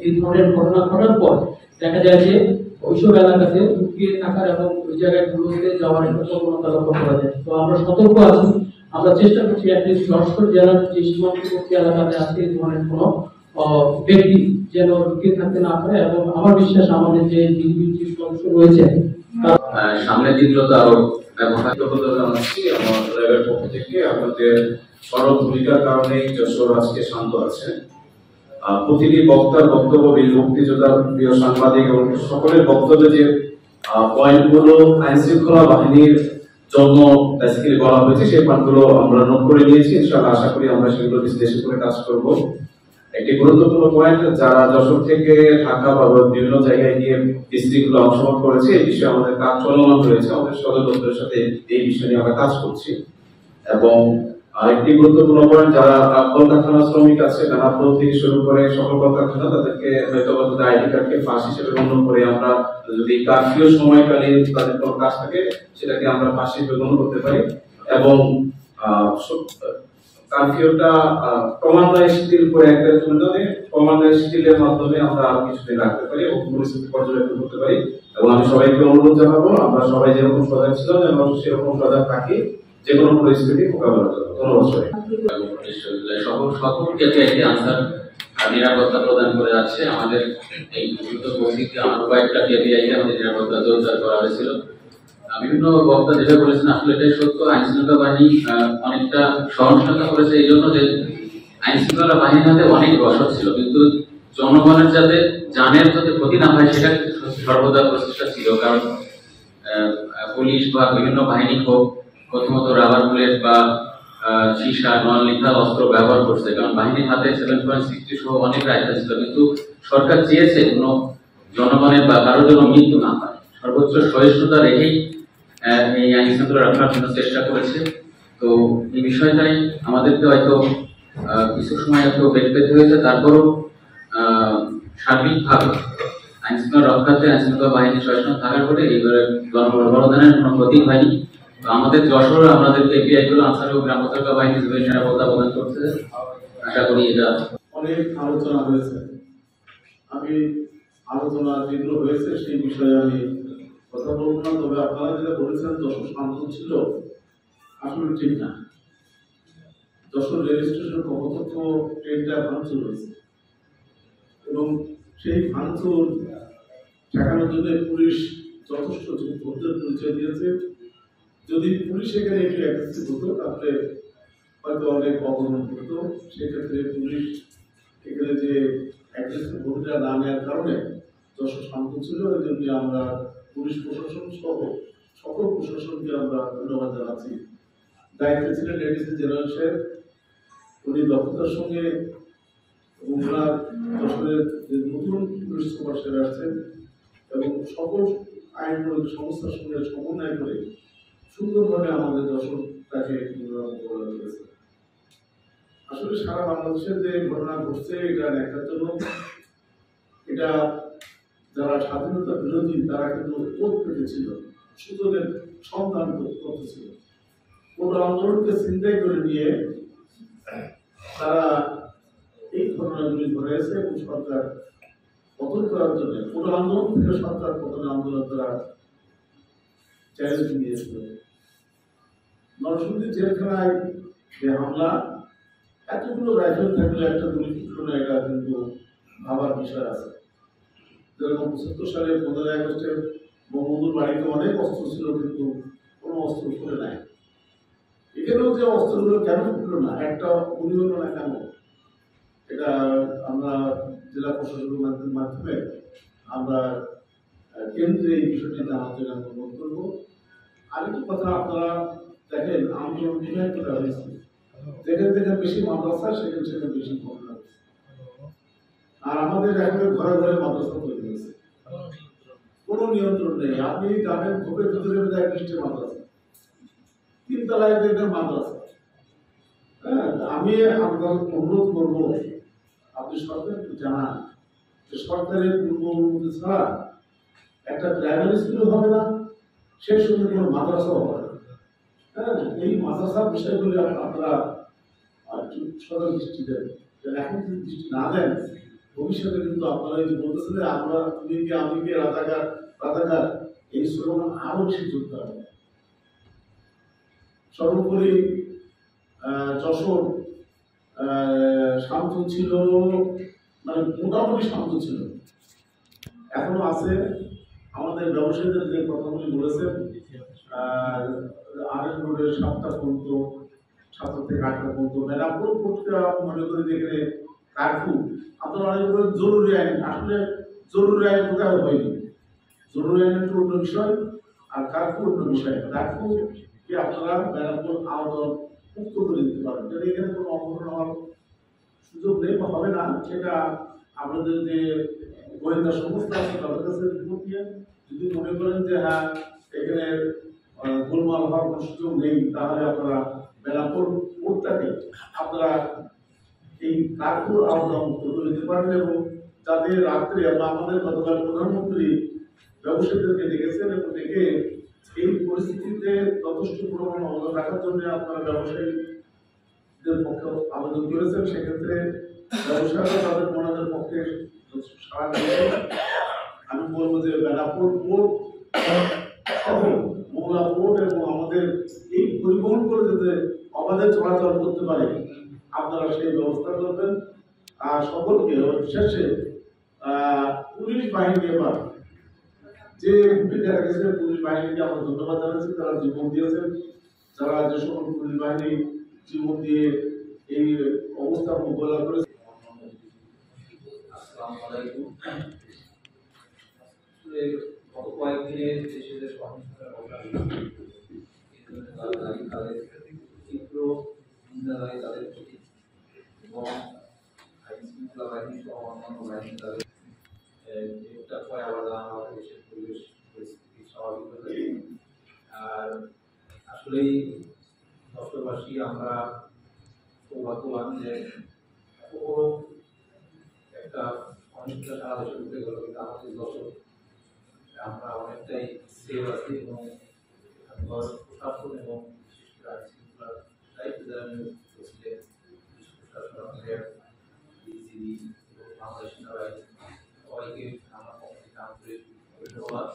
এই ধরনের ঘটনা ঘটার পর দেখা যায় যে ওইসব এলাকাতে লুকিয়ে থাকার এবং ওই জায়গাগুলোতে যাওয়ার একটা প্রবণতা লক্ষ্য করা যায়। তো আমরা সতর্ক আছি, আমরা চেষ্টা করছি যশোর জেলার যে সীমান্তবর্তী এলাকাতে আছে এই ধরনের কোনো ব্যক্তি যেন লুকিয়ে থাকতে না পারে। এবং আমার বিশ্বাস আমাদের যে বিজেপির যে সদস্য রয়েছে সামনের দিনগুলোতে আরো ব্যবহার জানাচ্ছি আমার ল্যাবের পক্ষ থেকে। আপনাদের সরব ভূমিকার কারণে যশোর আজকে শান্ত আছে। প্রতিটি বক্তার বক্তব্য, বীর মুক্তিযোদ্ধার, প্রিয় সাংবাদিক এবং সকলের বক্তব্যে যে পয়েন্টগুলো আইন শৃঙ্খলা বাহিনীর জন্য বেসিক্যালি বলা হয়েছে সেই পয়েন্টগুলো আমরা নোট করে নিয়েছি। ইনশাআল্লাহ আশা করি আমরা সেগুলো বিশ্লেষণ করে কাজ করব। একটি গুরুত্বপূর্ণ পয়েন্ট, যারা যশোর থেকে ঢাকা বা বিভিন্ন জায়গায় গিয়ে ডিস্ট্রিক্টগুলো অংশগ্রহণ করেছে এই বিষয়ে আমাদের কাজ চলমান রয়েছে। আমাদের সদর দপ্তরের সাথে এই বিষয় নিয়ে আমরা কাজ করছি। এবং আরেকটি গুরুত্বপূর্ণ পয়েন্ট, যারা কলকারখানা শ্রমিক আছে নানাপুর থেকে শুরু করে সকল কলকারখানা, তাদেরকে হয়তো আইডি কার্ডকে পাস হিসেবে গণ্য করে আমরা যদি কারফিউ সময়কালীন তাদের কোনো কাজ থাকে সেটাকে আমরা পাস হিসেবে গণ্য করতে পারি। এবং কারফিউটা ক্রমান্বয়ে শিথিল করে একটা ক্রমান্বয়ে শিথিলের মাধ্যমে আমরা আরো কিছুদিন রাখতে পারি এবং পরিস্থিতি পর্যবেক্ষণ করতে পারি। এবং আমি সবাইকে অনুরোধ জানাবো আমরা সবাই যেরকম সজাগ ছিলাম এবং সেরকম সজাগ থাকি যে কোনো পরিস্থিতি মোকাবেলা করতে। ধন্যবাদ সকলকে একটি আনসার নিরাপত্তা প্রদান করে যাচ্ছে। আমাদের এই উপস্থিতি আমার কয়েকটা কেপিআইতে আমাদের নিরাপত্তা জোরদার করা হয়েছিল। বিভিন্ন বক্তা যেটা বলেছেন আসলে এটাই সত্য। আইন শৃঙ্খলা বাহিনী অনেকটা সহনশীলতা করেছে এই জন্য যে আইন শৃঙ্খলা বাহিনীর হাতে অনেক রসদ ছিল, কিন্তু জনগণের যাতে জানের যাতে ক্ষতি না হয় সেটা সর্বদা প্রচেষ্টা ছিল। কারণ পুলিশ বা বিভিন্ন বাহিনী হোক প্রথমত রাবার বুলেট বা সীসা নন লিথাল অস্ত্র ব্যবহার করছে, কারণ বাহিনীর হাতে 7.60 সহ অনেক রাইফেল ছিল, কিন্তু সরকার চেয়েছে কোনো জনগণের বা কারোর জন্য মৃত্যু না হয়, সর্বোচ্চ সহিষ্ণুতা রেখেই এই আইন শৃঙ্খলা রক্ষার জন্য চেষ্টা করেছে। তো এই বিষয়টাই আমাদেরকে হয়তো কিছু সময় একটু বেগ পেতে হয়েছে, তারপরও সার্বিকভাবে আইন শৃঙ্খলা রক্ষাতে আইন শৃঙ্খলা বাহিনী সচেতন থাকার পরে এইবারে গণবর্ধনের কোনো ক্ষতি হয়নি। তো আমাদের যশোর আমাদেরকে এপিআইগুলো আনসার ও গ্রাম প্রতিরক্ষা বাহিনী নিরাপত্তা প্রদান করতে আশা করি এটা অনেক আলোচনা হয়েছে। আমি আলোচনা যেগুলো হয়েছে সেই বিষয়ে আমি কথা বলবো না, তবে আপনারা যেটা বলেছেন যশোর শান্ত ছিল, আসলে ঠিক না। যশোর রেল স্টেশন কপোতাক্ষ ট্রেনটা ভাঙচুর হয়েছে এবং সেই ভাঙচুর ঠেকানোর জন্য পুলিশ যথেষ্ট যুদ্ধের পরিচয় দিয়েছে। যদি পুলিশ এখানে একটু অ্যাগ্রেসিভ হতো তাহলে হয়তো অনেক অবদান করতো। সেক্ষেত্রে পুলিশ এখানে যে অ্যাগ্রেসিভ ভূমিকা না নেওয়ার কারণে যশোর শান্ত ছিল। এই জন্য আমরা পুলিশ প্রশাসন সহ সকল প্রশাসনকে আমরা ধন্যবাদ জানাচ্ছি। দায়িত্বে ছিলেন এডিসি জেনারেল সাহেব, উনি দক্ষতার সঙ্গে ওনার যশোরের যে নতুন পুলিশ সুপার সাহেব আছেন এবং সকল আইন প্রয়োগ সংস্থার সঙ্গে সমন্বয় করে সুন্দরভাবে আমাদের যশোরটাকে মোকাবেলা করেছে। আসলে সারা বাংলাদেশে যে ঘটনা ঘটছে এটা দেখার জন্য, এটা যারা স্বাধীনতা বিরোধী তারা কিন্তু ভোট পেতেছিল, সুযোগের সন্ধান করতেছিল। কোন আন্দোলনকে চিন্তাই করে নিয়ে তারা এই ঘটনাগুলি ঘটেছে এবং সরকার পতন করার জন্য কোন আন্দোলন থেকে সরকার পতনের আন্দোলন তারা চ্যালেঞ্জ নিয়েছিল। নরসিংদী জেলখানায় যে হামলা, এতগুলো রাইফেল থাকলে একটা গুলি ফুটলো না, এটা কিন্তু ভাবার বিষয় আছে। যেরকম ৭৫ সালে 15 আগস্টে বঙ্গবন্ধুর বাড়িতে অনেক অস্ত্র ছিল, কিন্তু কোনো অস্ত্র ফুটে নাই। এখানেও যে অস্ত্রগুলো কেন ফুটলো না, একটা গুলি হলো না কেন, এটা আমরা জেলা প্রশাসনের মাধ্যমে আমরা কেন্দ্রে এই বিষয়টি জানার জন্য অনুরোধ করবো। আরেকটি কথা, আপনারা দেখেন আন্দোলন বিনয় করা হয়েছে, যেখানে যেখানে বেশি মাদ্রাসা সেখানে সেখানে বেশি ঘটনা হয়েছে। আর আমাদের এখন ঘরে ঘরে মাদ্রাসা তৈরি হয়েছে, কোনো নিয়ন্ত্রণ নেই। আপনি জানেন ঘরের ভিতরে এক দৃষ্টি মাদ্রাসা, 3 তলায় দেখবেন মাদ্রাসা। হ্যাঁ, আমি আপনার অনুরোধ করবো আপনি সরকারকে জানান যে সরকারের পূর্ব অনুমতি ছাড়া একটা প্রাইমারি স্কুল হবে না, সেই সঙ্গে কোনো মাদ্রাসাও হবে না। হ্যাঁ, এই মাদ্রাসার বিষয়গুলি আপনারা সদর দৃষ্টি দেন। এখন যদি দৃষ্টি না দেন, ভবিষ্যতে কিন্তু আপনারা এই যে বলতেছেন আমরা তুমি কি আমি কি রাজাকার রাজাকার, এই স্লোগান আরো বেশি যোগদান হবে। সর্বোপরি যশোর শান্ত ছিল, মানে মোটামুটি শান্ত ছিল, এখনো আছে। আমাদের ব্যবসায়ীদের যে কথাগুলি বলেছেন, আরেক রোডের 7টা পর্যন্ত, 7টা থেকে 8টা পর্যন্ত মেরাপুর কোর্টটা মনে করি যেখানে কারফিউ, আপনারা অনেক বলেন জরুরি আইন, আসলে জরুরি আইন কোথাও হয়নি। জরুরি আইন একটু অন্য বিষয়, আর কারফিউ অন্য বিষয়। কারফিউ কি আপনারা মেরাপুর আওতায় মুক্ত করে দিতে পারেন, যদি এখানে কোনো অঙ্গন হওয়ার সুযোগ নেই বা হবে না, সেটা আপনাদের যে গোয়েন্দা সংস্থা আছে তাদের কাছে রিপোর্ট দিয়ে যদি মনে করেন যে হ্যাঁ এখানে গোলমাল হওয়ার কোনো সুযোগ নেই, তাহলে আপনারা মেরাপুর কোর্টটাকে আপনারা এই কারফিউর আওতা মুক্ত করে দিতে পারেন। এবং যাতে রাত্রে আমাদের গতকাল প্রধানমন্ত্রী ব্যবসায়ীদেরকে ডেকেছেন এবং ডেকে এই পরিস্থিতিতে যথেষ্ট পরিমাণ অবদান রাখার জন্য আপনারা ব্যবসায়ীদের পক্ষে আবেদন করেছেন। সেক্ষেত্রে ব্যবসায়ীরা তাদের মনাদের পক্ষে সাড়া দিয়েছে। আমি বলবো যে বেনাপুর পোর্ট সহ মোংলা পোর্ট এবং আমাদের এই পরিবহন করে যাতে অবাধে চলাচল করতে পারে আপনারা সেই ব্যবস্থা করবেন। আর সকলকে শেষে পুলিশ বাহিনী এবার যে ভূমিকা রেখেছে, পুলিশ বাহিনীকে আমরা ধন্যবাদ জানাচ্ছি, তারা জীবন দিয়েছেন। যারা যে সকল পুলিশ বাহিনী জীবন দিয়ে এই অবস্থা মোকাবেলা করেছে। আসসালামু আলাইকুম। আসলে গত কয়েকদিনে দেশে যে সহিংসতার ঘটনা তাদের তীব্র নিন্দা জানাই তাদের প্রতি এবং আইন শৃঙ্খলা বাহিনী সহ অন্যান্য বাহিনী তাদের একটা ভয়াবহ আমাদের দেশের পরিবেশ পরিস্থিতি স্বাভাবিক হয়ে যায়। আর আসলেই যশোরবাসী আমরা সৌভাগ্যবান যে এত বড় একটা অনেকটা সারা দেশে উঠে গেল, কিন্তু আমাদের যশোর আমরা অনেকটাই সেভ আছি এবং প্রশাসন এবং বিশেষ করে আইন শৃঙ্খলার দায়িত্ব যারা নিয়োজিত ছিলেন, পুলিশ প্রশাসন, আমাদের বিজিবি এবং বাংলাদেশ সেনাবাহিনী সবাইকে আমার পক্ষ থেকে আন্তরিক ধন্যবাদ।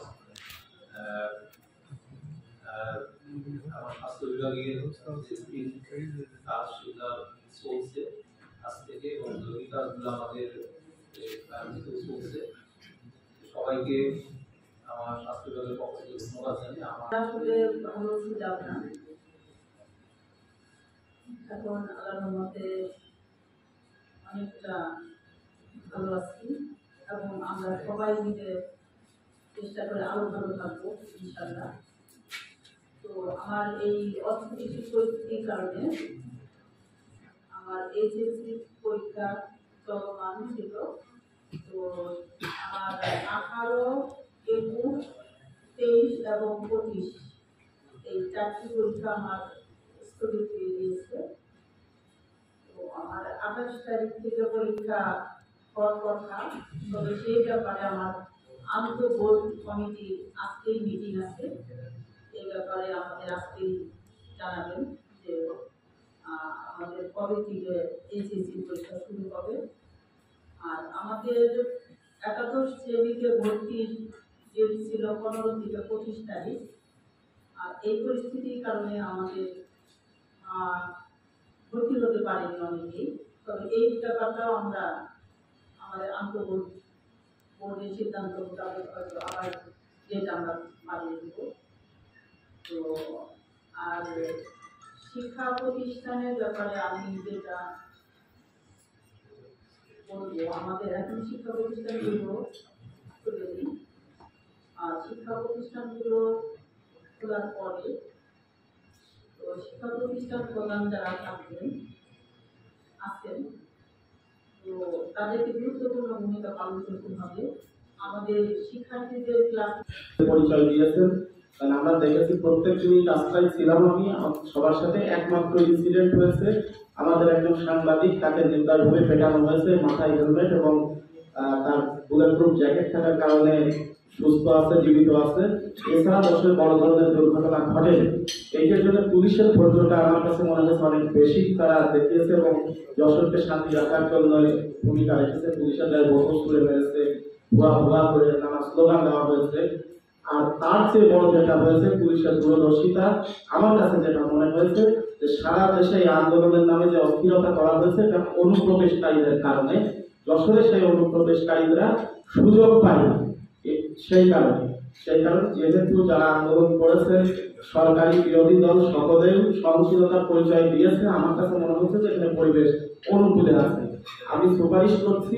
আমার স্বাস্থ্য বিভাগের কাজ সেটা চলছে আজ থেকে এবং জরুরি কাজগুলো আমাদের চলছে। সবাইকে আমার স্বাস্থ্য বিভাগের পক্ষ থেকে ধন্যবাদ জানিয়ে আমার আসলে ভালো ছিলাম না, এখন আল্লাহর মতে অনেকটা ভালো আছি এবং আমরা সবাই মিলে চেষ্টা করে আরো ভালো থাকবো ইনশাআল্লাহ। তো আমার এই অর্থনৈতিক পরিস্থিতির কারণে আমার এইচএসসি পরীক্ষা চলমান ছিল। তো আমার 18, 21, 23 এবং 25 এই 4টি পরীক্ষা আমার স্থগিত হয়ে গিয়েছে। তো আমার 28 তারিখ থেকে পরীক্ষা হওয়ার কথা, তবে সেই ব্যাপারে আমার আন্তঃবোর্ড কমিটি আজকেই মিটিং আছে। এই ব্যাপারে আমাদের আজকেই জানাবেন যে আমাদের কবে থেকে এইচএসসি পরীক্ষা শুরু হবে। আর আমাদের একাদশ শ্রেণীতে ভর্তির ডেট ছিল 15 থেকে 25 তারিখ। আর এই পরিস্থিতির কারণে আমাদের ভর্তি হতে পারেনি অনেকেই। তবে এই ব্যাপারটাও আমরা আমাদের বোর্ডের সিদ্ধান্ত মোতাবেক হয়তো আবার ডেট আমরা বাড়িয়ে দেব। তো আর শিক্ষা প্রতিষ্ঠানের ব্যাপারে আমি যেটা বলবো, আমাদের এখন শিক্ষা প্রতিষ্ঠানগুলো খুলে দিই। আর শিক্ষা প্রতিষ্ঠানগুলো খোলার পরে তো শিক্ষা প্রতিষ্ঠান প্রধান যারা থাকবেন আছেন, তো তাদেরকে গুরুত্বপূর্ণ ভূমিকা পালন করতে হবে। আমাদের শিক্ষার্থীদের ক্লাস পরিচয় দিয়েছেন, কারণ আমরা দেখেছি প্রত্যেক দিনই রাস্তায় ছিলাম আমি সবার সাথে। একমাত্র ইনসিডেন্ট হয়েছে আমাদের একজন সাংবাদিক, তাকে নির্দয়ভাবে পেটানো হয়েছে, মাথায় হেলমেট এবং তার বুলেট প্রুফ জ্যাকেট থাকার কারণে সুস্থ আছে, জীবিত আছে। এছাড়া দেশের বড় ধরনের দুর্ঘটনা ঘটে। এইটার জন্য পুলিশের ধৈর্যটা আমার কাছে মনে হয়েছে অনেক বেশি তারা দেখিয়েছে এবং যশোরকে শান্তি রাখার জন্য ভূমিকা রেখেছে। পুলিশের গায়ে বোতল ছুড়ে মেরেছে, ভুয়া ভুয়া করে নানা স্লোগান দেওয়া হয়েছে। আর তার চেয়ে বড় যেটা হয়েছে পুলিশের দূরদর্শিতা, আমার কাছে যেটা মনে হয়েছে যে সারা দেশে এই আন্দোলনের নামে যে অস্থিরতা করা হয়েছে এটা অনুপ্রবেশকারীদের কারণে। যশোরে সেই অনুপ্রবেশকারীরা সুযোগ পায় সেই কারণে যেহেতু যারা আন্দোলন করেছে সরকারি বিরোধী দল সকলেই সহনশীলতার পরিচয় দিয়েছে, আমার কাছে মনে হচ্ছে যে এখানে পরিবেশ অনুকূলে আছে। আমি সুপারিশ করছি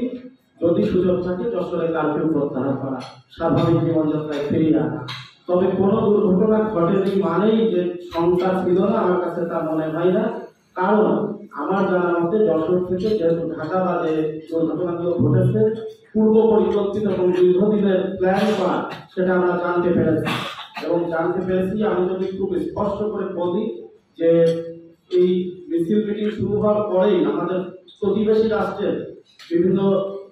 যদি সুযোগ থাকে যশোরে কারফিউ প্রত্যাহার করা, স্বাভাবিক জীবনযাত্রায় ফিরিয়ে আনা। তবে কোনো দুর্ঘটনা ঘটেনি মানেই যে শঙ্কা ছিল না, আমার কাছে তা মনে হয় না। কারণ আমার জানা মতে যশোর থেকে যেহেতু ঢাকা বাদে দুর্ঘটনাগুলো ঘটেছে, পূর্ব পরিকল্পিত এবং দীর্ঘদিনের প্ল্যান করা সেটা আমরা জানতে পেরেছি। এবং জানতে পেরেছি, আমি যদি খুব স্পষ্ট করে বলি যে এই মিছিল মিটিং শুরু হওয়ার পরেই আমাদের প্রতিবেশী রাষ্ট্রের বিভিন্ন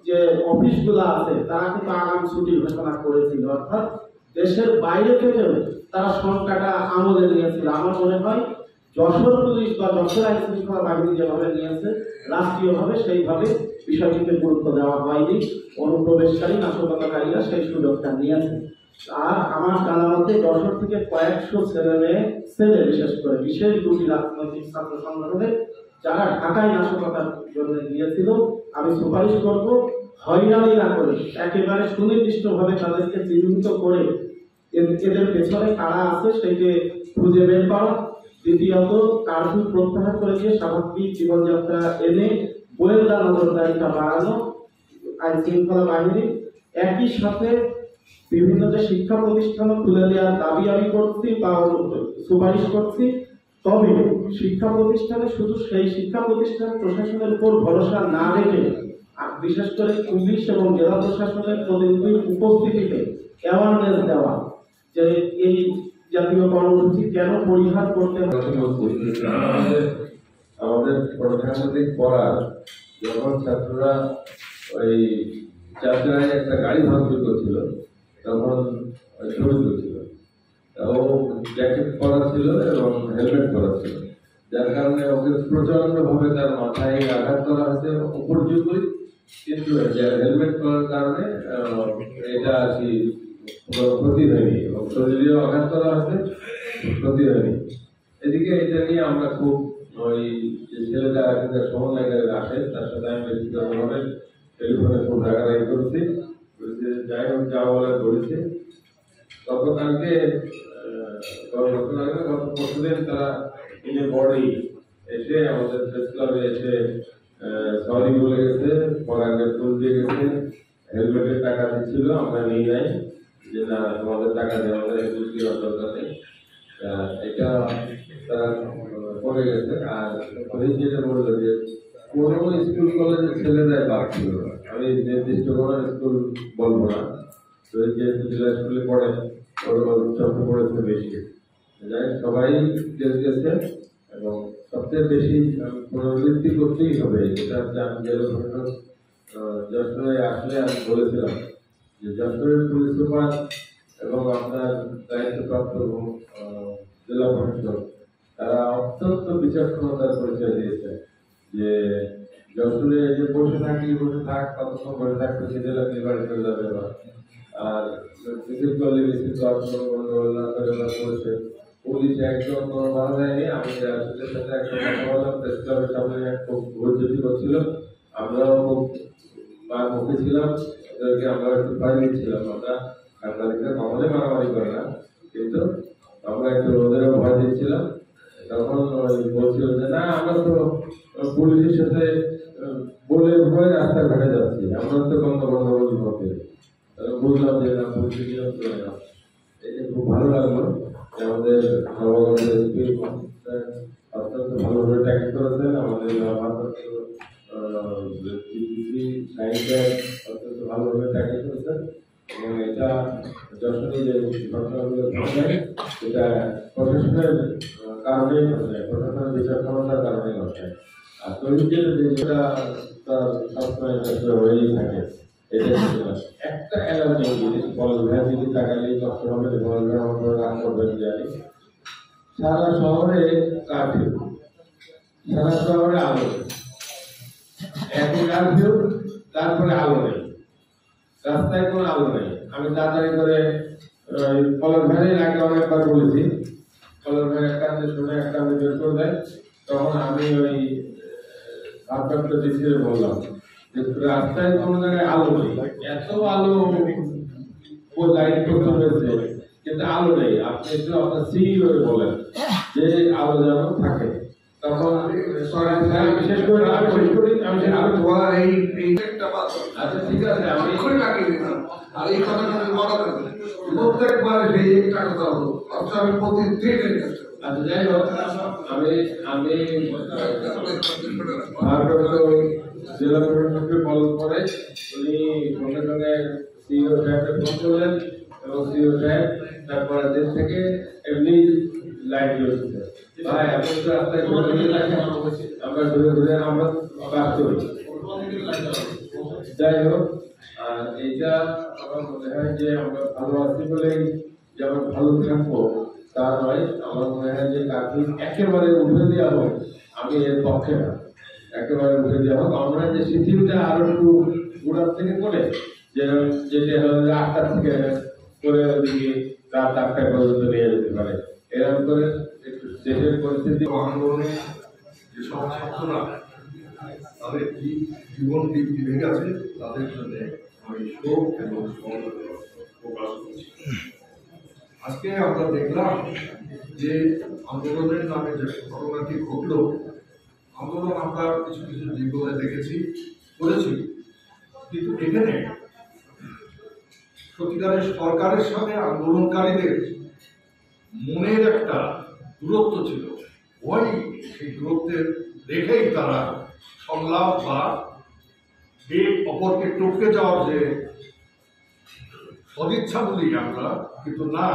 যে অফিসগুলো আছে তারা কিন্তু আগাম ছুটির ঘোষণা করেছিল, অর্থাৎ দেশের বাইরে থেকে তারা সংখ্যাটা আমলে নিয়েছিল। আমার মনে হয় যশোর পুলিশ বা যশোর আইন শৃঙ্খলা বাহিনী যেভাবে নিয়েছে রাষ্ট্রীয়ভাবে সেইভাবে বিষয়টিকে গুরুত্ব দেওয়া হয়নি। অনুপ্রবেশকারী নাশকতাকারীরা সেই সুযোগটা নিয়েছে। আর আমার জানা মতে যশোর থেকে কয়েকশো ছেলে বিশেষ করে বিশেষ দুটি রাজনৈতিক ছাত্র সংগঠনের যারা ঢাকায় নাশকতার জন্য গিয়েছিল, আমি সুপারিশ করব হয়রানি না করে একেবারে সুনির্দিষ্টভাবে তাদেরকে চিহ্নিত করে এদের পেছনে কারা আছে সেটি খুঁজে বের করা। দ্বিতীয়ত কারফিউ প্রত্যাহার করে দিয়ে স্বাভাবিক জীবনযাত্রা এনে গোয়েন্দা নজরদারিটা বাড়ানো আইন শৃঙ্খলা বাহিনী। একই সাথে বিভিন্ন যে শিক্ষা প্রতিষ্ঠানও তুলে দেওয়ার দাবি আমি করছি বা সুপারিশ করছি। তবে শিক্ষা প্রতিষ্ঠানে শুধু সেই শিক্ষা প্রতিষ্ঠান প্রশাসনের উপর ভরসা না রেখে বিশেষ করে পুলিশ এবং জেলা প্রশাসনের প্রতিনিধির উপস্থিতিতে অ্যাওয়ারনেস দেওয়া যে এই জাতীয় কর্মসূচি কেন পরিহার করতে হবে। আমাদের প্রশাসনিক পড়ার যখন ছাত্ররা ওই চারজনের একটা গাড়ি ভাঙচুর করছিল তখন ছবি তুলছিল, ও জ্যাকেট পরা ছিল এবং হেলমেট পরা ছিল, যার কারণে ওকে প্রচন্ড ভাবে তার মাথায় আঘাত করা হয়েছে উপর্যুপরি, কিন্তু হেলমেট পরার কারণে এটা আর কি ক্ষতি হয়নি এবং শরীরেও আঘাত করা হয়েছে, ক্ষতি হয়নি। এদিকে এটা নিয়ে আমরা খুব ওই যে ছেলেটা সমন্বয়কারী আসে তার সাথে আমি ব্যক্তিগতভাবে টেলিফোনে খুব রাগারাগি করেছি, যাই হোক যা বলার করেছে। গতকালকে গত পরশুদিন তারা ইনে বডি এসে আমাদের প্রেস ক্লাবে এসে সরি বলে গেছে, পরাগে ফুল দিয়ে গেছে, হেলমেটের টাকা দিচ্ছিল, আমরা নিয়ে যাই যে না তোমাদের টাকা দেওয়া আমাদের ফুল দেওয়ার দরকার নেই, এটা তারা করে গেছে। আর যেটা বললো যে কোনো স্কুল কলেজের ছেলেরাই বাদ ছিল না, আমি নির্দিষ্ট কোনো স্কুল বলবো না, তো যে জেলা স্কুলে পড়ে ওর চক্র পড়েছে বেশি, যাই সবাই গেছে। এবং সবচেয়ে বেশি পুনরাবৃত্তি করতেই হবে, যেটা হচ্ছে আমি জেলা প্রশাসক যশোরে আসলে আমি বলেছিলাম যে যশোরের পুলিশ সুপার এবং আপনার দায়িত্বপ্রাপ্ত জেলা প্রশাসক তারা অত্যন্ত বিচক্ষণতার পরিচয় দিয়েছে যে যশোরে যে বসে থাক কতক্ষণ বসে থাকবে সে জেলা নির্বাচন করে যাবে না, আর মিছিল করলে মিছিল করেছে পুলিশ একদম কোনো বাধা দেয়নি। আমি রাষ্ট্রের সাথে একটা কথা বললাম, প্রেস ক্লাবের সামনে খুব ভোটজুটি করছিল, আমরাও খুব মুখে ছিলাম, ওদেরকে আমরা একটু ভয় দিচ্ছিলাম, আমরা সাংবাদিকরা কখনোই মারামারি করে না, কিন্তু আমরা একটু ওদেরও ভয় দিচ্ছিলাম। তখন বলছিল যে না আমরা তো পুলিশের সাথে বলে ভয় রাস্তাঘাটে যাচ্ছি, আমরা তো গন্ডগোল হবে, বুঝলাম যে না পুলিশের নিয়ন্ত্রণে না। এটা খুব ভালো লাগলো যে আমাদের নবগত এসপি অত্যন্ত ভালোভাবে ট্যাকেল করেছেন, আমাদের অত্যন্ত ভালোভাবে ট্যাকেল করেছেন এবং এটা যশোরে যে ঘটনাগুলো ঘটে এটা প্রশাসনের কারণেই ঘটে, প্রশাসনের বিচক্ষণতার কারণেই ঘটে। আর তৈরিদের যেটা তার সবসময় হয়েই থাকে, এটা একটা অ্যালার্জি জিনিস বলবেন যদি তাকালেই কষ্ট হবে, বলবেন আমার রাগ করবেন জানি। সারা শহরে কারফিউ, সারা শহরে আলো, একই কারফিউ, তারপরে আলো নেই, রাস্তায় কোনো আলো নেই। আমি তাড়াতাড়ি করে কলর ভ্যানের আগে অনেকবার বলেছি, কলর ভ্যান একটা শুনে একটা বের করে দেয়, তখন আমি ওই ভারপ্রাপ্ত ডিসিকে বললাম যে রাস্তায় কোনো জায়গায় আলো নেই, এত আলো ও লাইট করতে হয়েছে কিন্তু আলো নেই, আপনি একটু আপনার সিইও বলেন যে আলো যেন থাকে। তখন বিশেষ করে আমি আচ্ছা ঠিক আছে আমি আর এই কথাটা প্রত্যেকবার আমি প্রতিদিন আচ্ছা যাই হোক আমি জেলা প্রশাসককে কল করে উনি সঙ্গে সঙ্গে সিইও সাহেবকে ফোন করলেন এবং সিইও সাহেব তারপরের দিন থেকে এমনি লাইট জ্বলছে। ভাই এখন তো রাস্তায় আমরা ঘুরে ঘুরে আমরা কাজ করি। যাই হোক এইটা আমার মনে হয় যে আমরা ভালো আছি বলেই যে আমরা ভালো থাকবো তা নয়, আমার মনে হয় যে কার্ফিউ একেবারে উঠে দেওয়া হোক, আমি এর পক্ষে না, একেবারে উঠে দেওয়া হোক। আমরা যে শিথিলটা আরো একটু গোড়ার থেকে করে যেটা হলো 8টা থেকে করে দিকে রাত 8টা পর্যন্ত নিয়ে যেতে পারে, এরকম করে একটু দেশের পরিস্থিতি আন্দোলনে যেসব ছাত্ররা তাদের জীবন ভেঙে গেছে তাদের জন্য আমি শোক এবং সমবেদনা প্রকাশ করছি। আজকে আমরা দেখলাম যে আন্দোলনের নামে যে ঘটনাটি ঘটল, আন্দোলন আমরা কিছু কিছু যেগুলো দেখেছি করেছি, কিন্তু এখানে সত্যিকারের সরকারের সাথে আন্দোলনকারীদের মনের একটা দূরত্ব ছিল, ওই সেই দূরত্বের রেখেই তারা সংলাপ বা এক অপরকে টপকে যাওয়ার যে সদিচ্ছা বলি আমরা, কিন্তু না,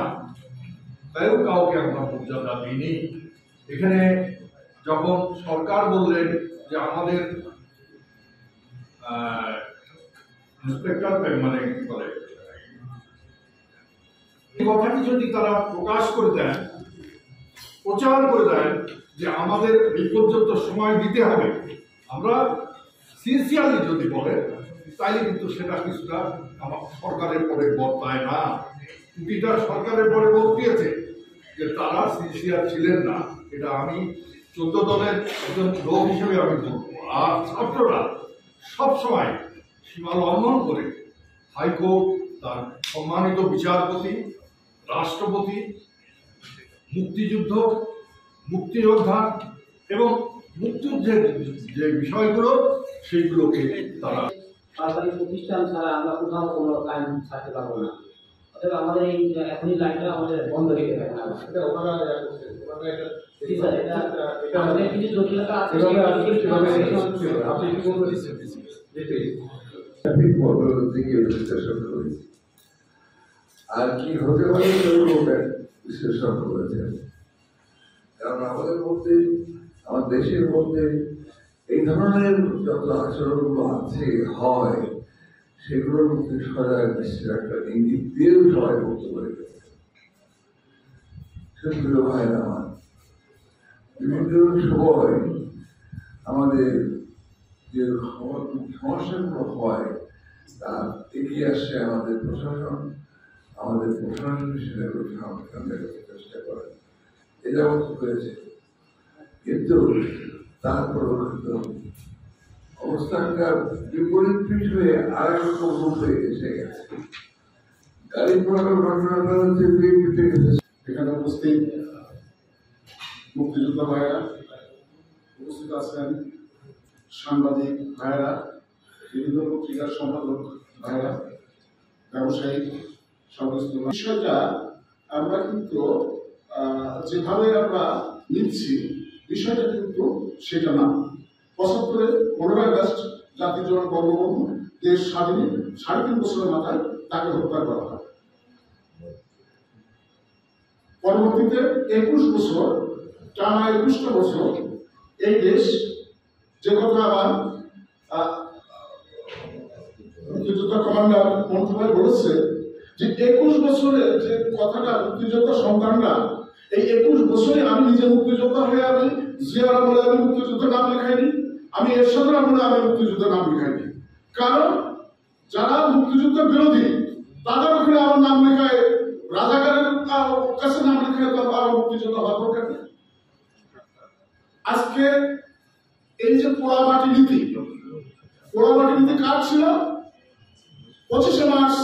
তাইও কাউকে আমরা মর্যাদা দিইনি। এখানে যখন সরকার বললেন যে আমাদের ইন্সপেক্টর মানে কি বলে, এই কথাটি যদি তারা প্রকাশ করে দেন, প্রচার করে দেন যে আমাদের এই পর্যন্ত সময় দিতে হবে, আমরা সিনসিয়ারলি যদি বলে, তাইলে কিন্তু সেটা কিছুটা আমার সরকারের পরে বর্তায় না। ত্রুটিটা সরকারের পরে বর্তিয়েছে যে তারা সিনসিয়ার ছিলেন না। এটা আমি 14 দলের একজন লোক হিসেবে আমি বলবো। আর ছাত্ররা সবসময় সীমা লঙ্ঘন করে হাইকোর্ট, তার সম্মানিত বিচারপতি, রাষ্ট্রপতি, মুক্তিযুদ্ধ, মুক্তিযোদ্ধা এবং মুক্তিযুদ্ধের যে বিষয়গুলো, সেইগুলোকে তারা সরকারি প্রতিষ্ঠান ছাড়া আমরা কোথাও কোনো লাইন ছাড়তে পারবো না। অতএব আমাদের এই এখনই লাইনটা আমাদের বন্ধ রেখে দেয় না। আমাদের কিছু জটিলতা আছে, আর কি হতে পারে বিশ্লেষণ করেছেন। কারণ আমাদের মধ্যে, আমার দেশের মধ্যে এই ধরনের যত আচরণগুলো আছে হয়, সেগুলোর মধ্যে সজাগ বিশ্বের একটা ইঙ্গিত দিয়েও সবাই বক্তব্য রেখেছে। সেগুলো হয় না, আমার বিভিন্ন সময় আমাদের যে সমস্যাগুলো হয় তা এগিয়ে আসছে আমাদের প্রশাসন, আমাদের প্রশাসন সেগুলো সমাধান দেখাতে চেষ্টা করে। এটা হয়েছে, কিন্তু তারপরও কিন্তু অবস্থানটার বিপরীত বিষয়ে আর এক রকম রূপে এসে গেছে। গাড়ি পোড়ানোর ঘটনাটা হচ্ছে বিএনপিতে গেছে। এখানে উপস্থিত মুক্তিযোদ্ধা ভাইরা, উপস্থিত আছেন সাংবাদিক ভাইরা, বিভিন্ন পত্রিকার সম্পাদক ভাইরা, ব্যবসায়িক সমস্ত বিষয়টা আমরা কিন্তু যেভাবে আমরা নিচ্ছি, বিষয়টা কিন্তু সেটা না। 75-এ 15 আগস্ট জাতির জনক বঙ্গবন্ধু দেশ স্বাধীন 3.5 বছরের মাথায় তাকে হত্যা করা হয়। পরবর্তীতে 21 বছর, টানা 21টা বছর এই দেশ, যে কথা আবার মুক্তিযোদ্ধা কমান্ডার মন্টু ভাই বলেছে যে 21 বছরে যে কথাটা মুক্তিযোদ্ধা সন্তানরা, এই 21 বছরে আমি নিজে মুক্তিযোদ্ধা হয়ে আমি জিয়ার আমলে আমি মুক্তিযুদ্ধের নাম লেখাইনি, আমি এরশাদের আমলে আমি মুক্তিযুদ্ধের নাম লেখাইনি। কারণ যারা মুক্তিযুদ্ধ বিরোধী তাদের ওখানে আমার নাম লেখায়, রাজাকারের কাছে নাম লেখায়, তো আমার মুক্তিযোদ্ধা হওয়ার দরকার নেই। আজকে এই যে পোড়ামাটি নীতি, পোড়ামাটি নীতি কার ছিল? 25শে মার্চ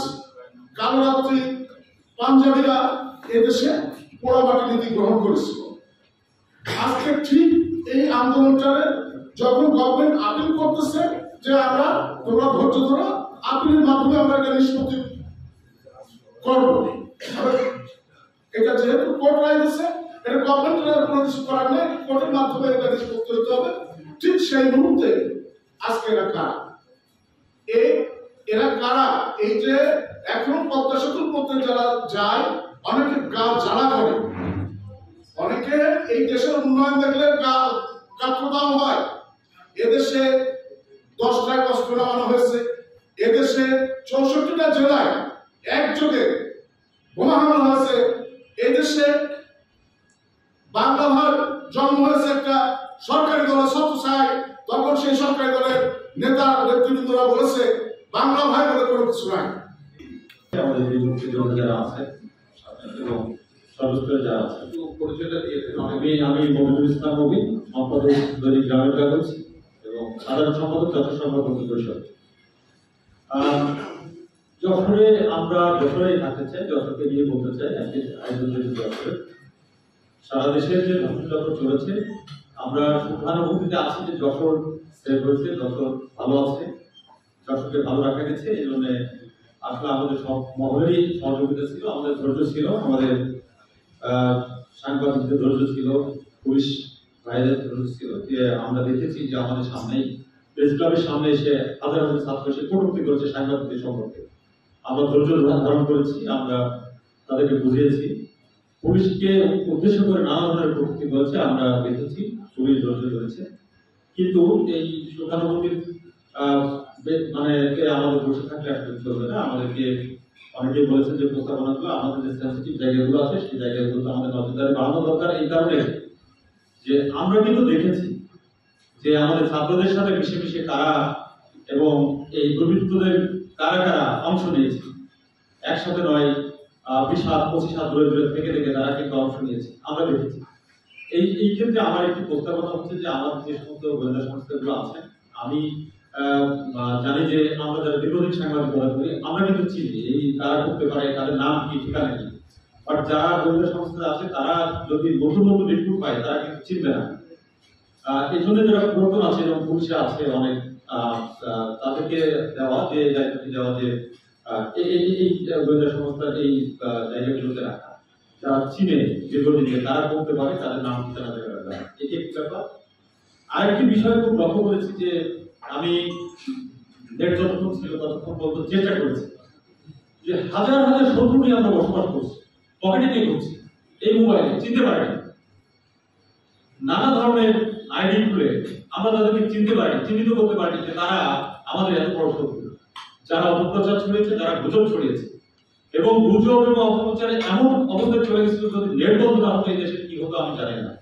কালো রাত্রি পাঞ্জাবিরা এদেশে পোড়ামাটি নীতি গ্রহণ করেছিল। আজকে ঠিক এই আন্দোলনটারে যখন গভর্নমেন্ট আপিল করতেছে যে আমরা, তোমরা ধৈর্য ধরো, আপিলের মাধ্যমে আমরা এটা নিষ্পত্তি করবো, এটা যেহেতু কোর্ট রায় দিচ্ছে, এটা গভর্নমেন্টের কোনো কিছু করার নেই, কোর্টের মাধ্যমে এটা নিষ্পত্তি হতে হবে। ঠিক সেই মুহূর্তে আজকে এরা কারা? এরা কারা? এই যে এখন পদ্মা সেতুর মধ্যে যারা যায়, অনেকে গা জ্বালা করে, অনেকে এই দেশের উন্নয়ন দেখলে গা কাঠদাম হয়। এদেশে 10টা কষ্ট নামানো হয়েছে, এদেশে 64টা জেলায় একযোগে বোমা হামলা হয়েছে, এদেশে বাংলা ভাই জন্ম হয়েছে একটা সরকারি দলের ছত্রছায়ায়, তখন সেই সরকারি দলের নেতা নেতৃবৃন্দরা বলেছে বাংলা ভাই বলে কোনো কিছু নাই। আমাদের যে মুক্তিযোদ্ধা যারা আছে এবং সর্বস্তরে যারা আছে, পরিচয়টা দিয়ে আমি মবিনুল ইসলাম মবিন, সম্পাদক দৈনিক গ্রামের কাগজ এবং সাধারণ সম্পাদক জাতীয় সম্পাদক পরিষদ। যশোরে আমরা যশোরে থাকতে চাই, যশোরকে নিয়ে বলতে চাই, যশোরে সারা দেশের যে ধ্বংসযজ্ঞ চলেছে, আমরা সুখানুভূতিতে আছি যে যশোর সেভ হয়েছে, যশোর ভালো আছে, যশোরকে ভালো রাখা গেছে। এই জন্য আসলে আমাদের সব মহলেরই সহযোগিতা ছিল, আমাদের ধৈর্য ছিল, আমাদের সাংবাদিকদের ধৈর্য ছিল, পুলিশ ভাইদের ধৈর্য ছিল। যে আমরা দেখেছি যে আমাদের সামনেই প্রেস ক্লাবের সামনে এসে হাজার হাজার ছাত্র এসে কটূক্তি করেছে সাংবাদিকদের সম্পর্কে। আমরা ধৈর্য ধারণ করেছি, আমরা তাদেরকে বুঝিয়েছি। পুলিশকে উদ্দেশ্য করে নানা ধরনের কটূক্তি করেছে, আমরা দেখেছি, পুলিশ ধৈর্য ধরেছে। কিন্তু এই সুখানুভূতির মানে আমাদের বসে থাকলে আসলে চলবে না। আমাদেরকে অনেকেই বলেছেন যে প্রস্তাবনাগুলো আমাদের যে সেন্সিটিভ জায়গাগুলো আছে সেই জায়গাগুলোতে আমাদের নজরদারি বাড়ানো দরকার। এই কারণে যে আমরা কিন্তু দেখেছি যে আমাদের ছাত্রদের সাথে মিশে মিশে কারা এবং এই দুর্বৃত্তদের কারা কারা অংশ নিয়েছে, একসাথে নয় 20 হাত 25 হাত দূরে দূরে থেকে থেকে তারা কিন্তু অংশ নিয়েছে, আমরা দেখেছি। এই ক্ষেত্রে আমার একটি প্রস্তাবনা হচ্ছে যে আমাদের যে সমস্ত গোয়েন্দা সংস্থাগুলো আছে, আমি জানি যে আমরা যারা দীর্ঘদিন সাংবাদিকতা করি আমরা কিন্তু চিনি এই তারা করতে পারে, তাদের নাম কি ঠিকানা কি। বাট যারা গোয়েন্দা সংস্থা আছে তারা যদি নতুন নতুন রিক্রুট পায় তারা কিন্তু চিনবে না। এই জন্য যারা পুরাতন আছে এবং পুলিশে আছে অনেক, তাদেরকে দেওয়া যে দায়িত্বটি দেওয়া যে এই গোয়েন্দা সংস্থার এই জায়গাগুলোতে রাখা, যারা চিনে দীর্ঘদিনে তারা করতে পারে, তাদের নাম ঠিকানা দেওয়া। এটি একটি ব্যাপার। আরেকটি বিষয় খুব লক্ষ্য করেছি যে আমি নেট যতক্ষণ ছিল ততক্ষণ বলতে চেষ্টা করেছি যে হাজার হাজার শত্রু নিয়ে আমরা বসবাস করছি, পকেটে নিয়ে করছি, এই মোবাইলে চিনতে পারিনি। নানা ধরনের আইডি খুলে আমরা তাদেরকে চিহ্নিত করতে পারি যে তারা আমাদের এত বড় শত্রু, যারা অপপ্রচার ছড়িয়েছে, যারা গুজব ছড়িয়েছে। এবং গুজব এবং অপপ্রচারে এমন অবস্থায় চলে গেছিল, যদি নেট বন্ধ না হতো এই দেশে কি হতো আমি জানি না।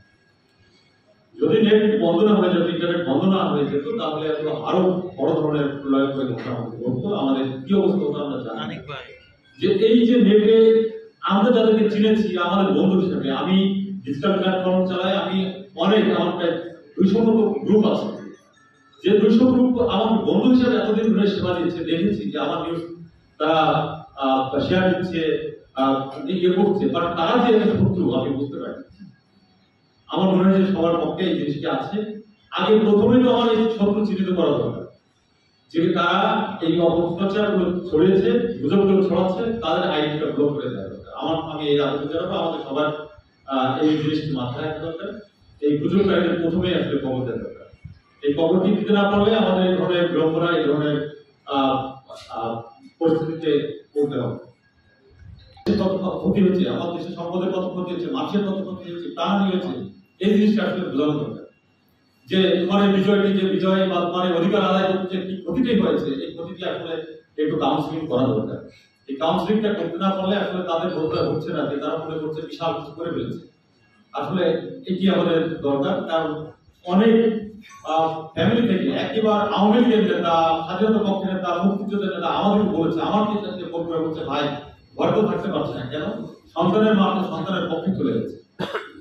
যদি নেট বন্ধ না হয়ে যেত, ইন্টারনেট বন্ধ না হয়ে যেত, তাহলে আরো বড় ধরনের প্রলয়ঙ্করী ঘটনা ঘটতো। আমাদের কি অবস্থা হতো আমরা জানি। যে এই যে নেটে আমরা যাদেরকে চিনেছি আমাদের বন্ধু হিসেবে, আমি ডিজিটাল প্ল্যাটফর্ম চালাই, আমি অনেক আমার প্রায় 200 মতো গ্রুপ আছে, যে 200 গ্রুপ আমার বন্ধু হিসেবে এতদিন ধরে সেবা দিচ্ছে। দেখেছি যে আমার নিউজ তারা শেয়ার দিচ্ছে, ইয়ে করছে, বাট তারা যে একটা শত্রু আমি বুঝতে পারি। আমার মনে হয় যে সবার পক্ষে এই জিনিসটি আছে। আগে প্রথমেই তো আমার এই শত্রু চিহ্নিত করা দরকার, যে তারা এই অপপ্রচারগুলো ছড়িয়েছে, গুজবগুলো ছড়াচ্ছে, তাদের আইডিটা ব্লক করে দেওয়া দরকার। আমি এই আবেদন জানাবো আমাদের সবার এই জিনিসটি মাথায় রাখা দরকার। এই গুজবকারীদের প্রথমেই আসলে খবর দেওয়া দরকার। এই খবরটি দিতে না পারলে আমাদের এই ধরনের বিড়ম্বনা, এই ধরনের পরিস্থিতিতে পড়তে হবে। ক্ষতি হচ্ছে, আমার দেশের সম্পদের কত ক্ষতি হচ্ছে, মানুষের কত ক্ষতি হচ্ছে, প্রাণহানি হয়েছে, এই জিনিসটা আসলে বোঝানো দরকার। যে তোমার বিজয়টি, যে বিজয় বা তোমার অধিকার আদায় করতে কি ক্ষতিটাই হয়েছে, এই ক্ষতিটি আসলে একটু কাউন্সিলিং করা দরকার। এই কাউন্সিলিংটা করতে না পারলে আসলে তাদের বোধ হচ্ছে না যে তারা মনে করছে বিশাল কিছু করে ফেলেছে। আসলে এটি আমাদের দরকার। কারণ অনেক ফ্যামিলি থেকে একেবারে আওয়ামী লীগের নেতা, স্বাধীনতা পক্ষের নেতা, মুক্তিযুদ্ধের নেতা আমাদের বলেছে, আমার ক্ষেত্রে ফোন করে বলছে, ভাই ঘরে তো থাকতে পারছে না, কেন? সন্তানের মা তো সন্তানের পক্ষে চলে গেছে,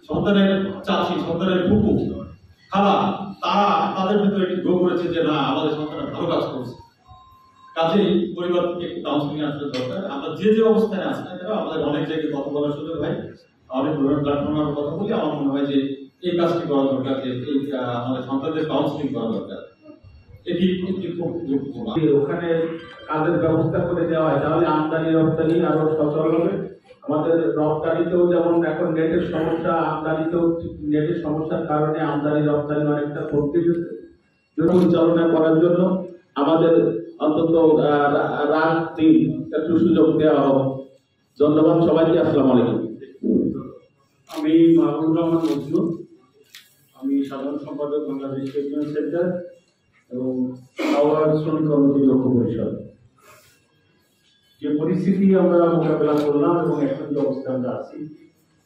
সন্তানের চাচি, সন্তানের ফুপু, খালা, তারা তাদের ভিতরে একটি গ্রো করেছে যে না আমাদের সন্তানের ভালো কাজ করছে। কাজেই পরিবার থেকে একটু কাউন্সিলিং আসলে দরকার। আমরা যে যে অবস্থায় আছি না কেন, আমাদের অনেক জায়গায় কথা বলার সুযোগ হয়, অনেক প্ল্যাটফর্মের কথা বলি। আমার মনে হয় যে এই কাজটি করা দরকার, যে এই আমাদের সন্তানদের কাউন্সিলিং করা দরকার। এটি খুব গুরুত্বপূর্ণ। ওখানে কাজের ব্যবস্থা করে দেওয়া হয়, তাহলে আমদানি রপ্তানি আরো সচল হবে। আমাদের রপ্তানিতেও যেমন এখন নেটের সমস্যা, আমদানিতেও নেটের সমস্যার কারণে আমদানি রপ্তানি অনেকটা কমতে গেছে। পরিচালনা করার জন্য আমাদের অন্তত রাত দিন একটু সুযোগ দেওয়া হবে। ধন্যবাদ সবাইকে। আসসালামু আলাইকুম। আমি মাহবুবুর রহমান মজনু, আমি সাধারণ সম্পাদক বাংলাদেশ ইউনিয়ন সেন্টার এবং আওয়ার শ্রমিক কর্মচারী লক্ষ্য পরিষদ। যে পরিস্থিতি আমরা মোকাবেলা করলাম এবং এখন যে অবস্থা আমরা আছি,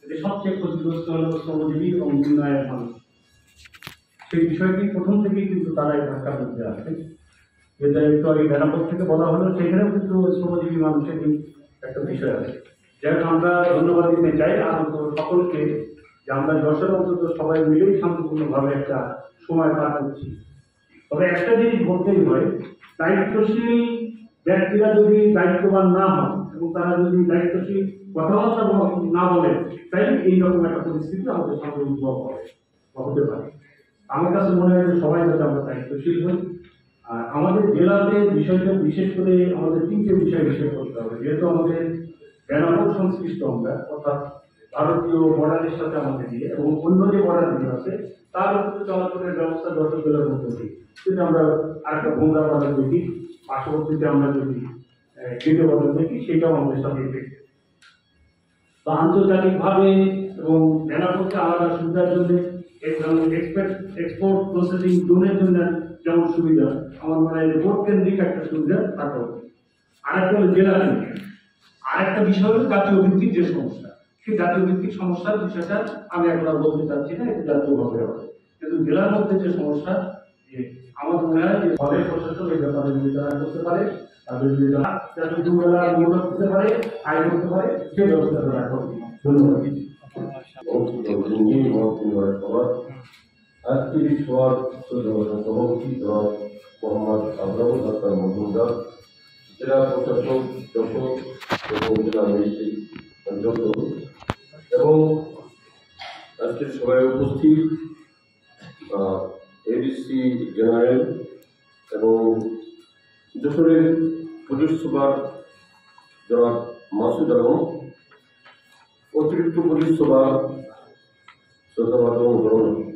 এতে সবচেয়ে ক্ষতিগ্রস্ত হল শ্রমজীবী এবং উন্নয়নের মানুষ। সেই বিষয়টি প্রথম থেকেই কিন্তু তারা এই ধাক্কার মধ্যে আছে, যেটা একটু আগে বেনাপোল থেকে বলা হলো, সেখানেও কিন্তু শ্রমজীবী মানুষের একটা বিষয় আছে। যাই আমরা ধন্যবাদ দিতে চাই আনন্দ সকলকে যে আমরা যশোর অন্তত সবাই মিলেই শান্তিপূর্ণভাবে একটা সময় পার করছি। তবে একটা জিনিস বলতেই হয়, দায়িত্বশীল ব্যক্তিরা যদি দায়িত্ববান না হন এবং তারা যদি দায়িত্বশীল কথাবার্তা না বলেন, তাই এইরকম একটা পরিস্থিতি আমাদের সামনে উদ্ভব হতে পারে। আমার কাছে মনে হয় যে সবাই যাতে আমরা দায়িত্বশীল হই, আর আমাদের জেলাতে বিষয়টা বিশেষ করে আমাদের তিনটে বিষয় করতে হবে, যেহেতু আমাদের বেনাপোল সংশ্লিষ্ট আমরা, অর্থাৎ ভারতীয় বর্ডারের সাথে আমাদের দিয়ে এবং অন্য যে বর্ডারগুলো আছে তার উপরে চলাচলের ব্যবস্থা দর্শক জেলার মধ্যে দিই। যদি আমরা আরেকটা ভোমরা বর্ডার দেখি, পার্শ্ববর্তীতে আমরা যদি গেটে বর্ডার দেখি, সেটাও আমাদের সাথে এফেক্টেড। তো আন্তর্জাতিকভাবে এবং বেনাপোলকে আলাদা সুবিধার জন্য এক্সপোর্ট প্রসেসিং জোনের জন্য যেমন সুবিধা, আমার মনে হয় ভোট কেন্দ্রিক একটা সুবিধা থাকা উচিত। আরেকটা হলো জেলা কেন্দ্রিক। আরেকটা বিষয় হলো জাতীয় ভিত্তিক যে সমস্যা, সেই জাতীয় ভিত্তিক সমস্যার বিষয়টা আমি একবার বলতে চাচ্ছি না, এটা জাতীয়ভাবে হবে। কিন্তু জেলার মধ্যে যে সমস্যা, যে আমার মনে হয় যে সরকারি প্রশাসন এই ব্যাপারে বিবেচনা করতে পারে, তাদের বিবেচনা যাতে দুবেলা মূল্য করতে পারে, আয় করতে পারে, সেই ব্যবস্থাটা রাখা উচিত। ধন্যবাদ। আজকের এই সভার সভাপতি জনাব মোহাম্মদ আবরামুল হাসান মজুমদার, জেলা প্রশাসক যশোর এবং জেলা ম্যাজিস্ট্রেট যশোর, এবং আজকের সভায় উপস্থিত এডিসি জেনারেল এবং যশোরের পুলিশ সুপার জনাব মাসুদ আলম, অতিরিক্ত পুলিশ সুপার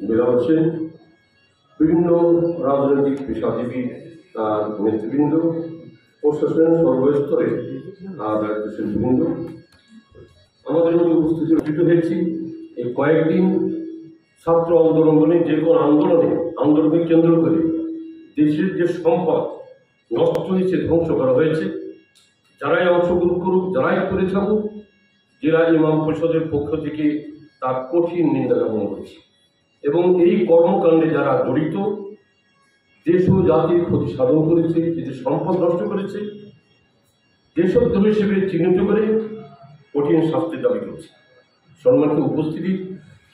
বিলাল হোসেন, বিভিন্ন রাজনৈতিক পেশাজীবী তার নেতৃবৃন্দ, প্রশাসনের সর্বস্তরে আর দায়িত্বশীলবৃন্দ, আমাদের মধ্যে উপস্থিত হয়েছি। এই কয়েকদিন ছাত্র আন্দোলনে, যে কোনো আন্দোলনকে কেন্দ্র করে দেশের যে সম্পদ নষ্ট হয়েছে, ধ্বংস করা হয়েছে, যারাই অংশগ্রহণ করুক, যারাই করে থাকুক, জেলা ইমাম পরিষদের পক্ষ থেকে তার কঠিন নিন্দা জ্ঞাপন করছে। এবং এই কর্মকাণ্ডে যারা জড়িত, দেশ ও জাতির ক্ষতি সাধন করেছে, দেশের সম্পদ নষ্ট করেছে, দেশদ্রোহী হিসেবে চিহ্নিত করে কঠিন শাস্তির দাবি করছে। সম্মানিত উপস্থিতি,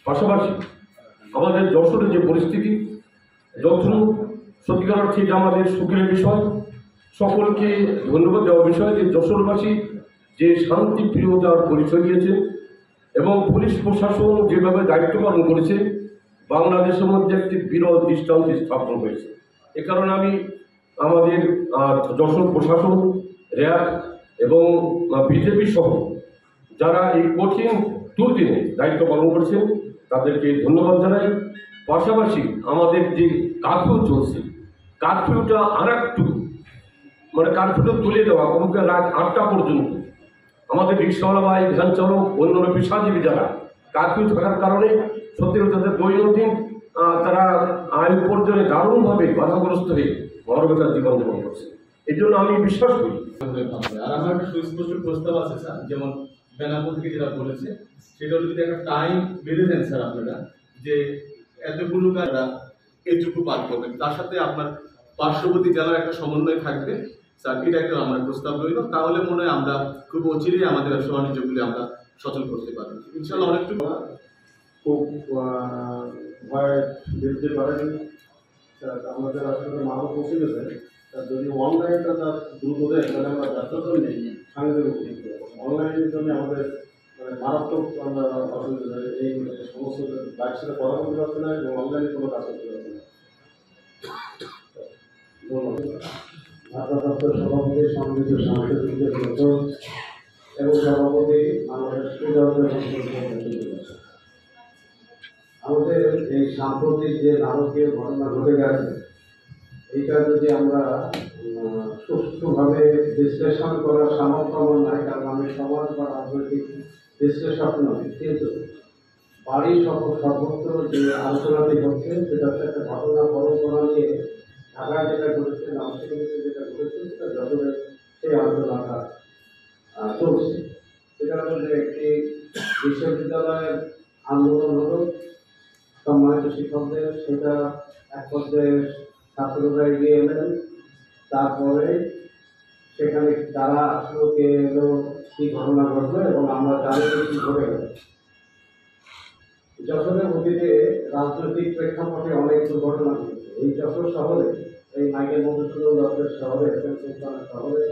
পাশাপাশি আমাদের যশোরের যে পরিস্থিতি, যশোর সত্যিকার অর্থে এটা আমাদের সুখের বিষয়, সকলকে ধন্যবাদ দেওয়ার বিষয় যে যশোরবাসী যে শান্তিপ্রিয়তার পরিচয় দিয়েছে এবং পুলিশ প্রশাসন যেভাবে দায়িত্ব পালন করেছে, বাংলাদেশের মধ্যে একটি বিরল দৃষ্টান্ত স্থাপন হয়েছে। এ কারণে আমি আমাদের যশোর প্রশাসন, র্যাব এবং বিজেপি সহ যারা এই কঠিন দুর্দিনে দায়িত্ব পালন করেছেন তাদেরকে ধন্যবাদ জানাই। পাশাপাশি আমাদের যে কারফিউ চলছে, কারফিউটা আর একটু কারফিউটা তুলে দেওয়া, কমকে রাত 8টা পর্যন্ত আমাদের রিক্সাওয়ালা ভাই, ভ্যান চালক, অন্যান্য পেশাজীবী যারা কারফিউ থাকার কারণে সত্যি তাদের দৈনন্দিন তারা আয় উপার্জনে দারুণভাবে বাধাগ্রস্ত হয়ে মানবতার জীবনযাপন করছে। এই জন্য আমি বিশ্বাস করি। আর আমার একটা সুস্পষ্ট প্রস্তাব আছে স্যার, যেমন বেনাপোল থেকে যেটা বলেছে, সেটা হলো যদি একটা টাইম বেঁধে দেন স্যার আপনারা, যে এতগুলো কারা এটুকু পার করবেন, তার সাথে আপনার পার্শ্ববর্তী জেলার একটা সমন্বয় থাকবে স্যার, এটা একটা আমার প্রস্তাব রইল। তাহলে মনে হয় আমরা খুব অচিরেই আমাদের ব্যবসা বাণিজ্যগুলি আমরা সচল করতে পারবো ইনশাল্লাহ। অনেকটু খুব ভয় বৃদ্ধি করেন আমাদের আসলে মানুষ পৌঁছে গেছে। যদি অনলাইনটা তার দ্রুত দেয় তাহলে আমরা ব্যবসার জন্য সাংবাদিক অনলাইনের জন্য আমাদের মারাত্মক আমরা অসুবিধা, এই সমস্ত বাইরের সাথে কথা বলতে পারছি না এবং অনলাইনে কোনো কাজ করতে পারছি না। ভারপ্রাপ্ত সভাপতি, সম্মিলিত সাংস্কৃতিক এবং সভাপতি আমাদের আমাদের এই সাম্প্রতিক যে নারকীয় ঘটনা ঘটে গেছে, এইটা যদি আমরা সুষ্ঠুভাবে বিশ্লেষণ করার সামর্থ্য আমার নাই, কারণ আমি সমাজ বা রাজনৈতিক বিশ্লেষক নয়, কিন্তু বাড়ি সর্বত্র যে আলোচনাটি হচ্ছে সেটা হচ্ছে একটা ঘটনা পরম্পরা নিয়ে ঢাকায় যেটা ঘটেছে, নামসিংহীতে যেটা ঘটেছে, সেটা যশোরে সেই আলোচনাটা চলছে। সেটা হচ্ছে একটি বিশ্ববিদ্যালয়ের আন্দোলন হলো, সম্মানিত শিক্ষকদের, সেটা এক পর্যায়ে ছাত্ররা এগিয়ে এলেন, তারপরে সেখানে তারা আসলে কে এলো, কি ঘটনা ঘটলো এবং আমরা জানি কি ঘটে গেল। যশোরের অতীতে রাজনৈতিক প্রেক্ষাপটে অনেক দুর্ঘটনা ঘটেছে। এই যশোর শহরে, এই মাইকেল মধুসূদন দত্তের শহরে, শহরে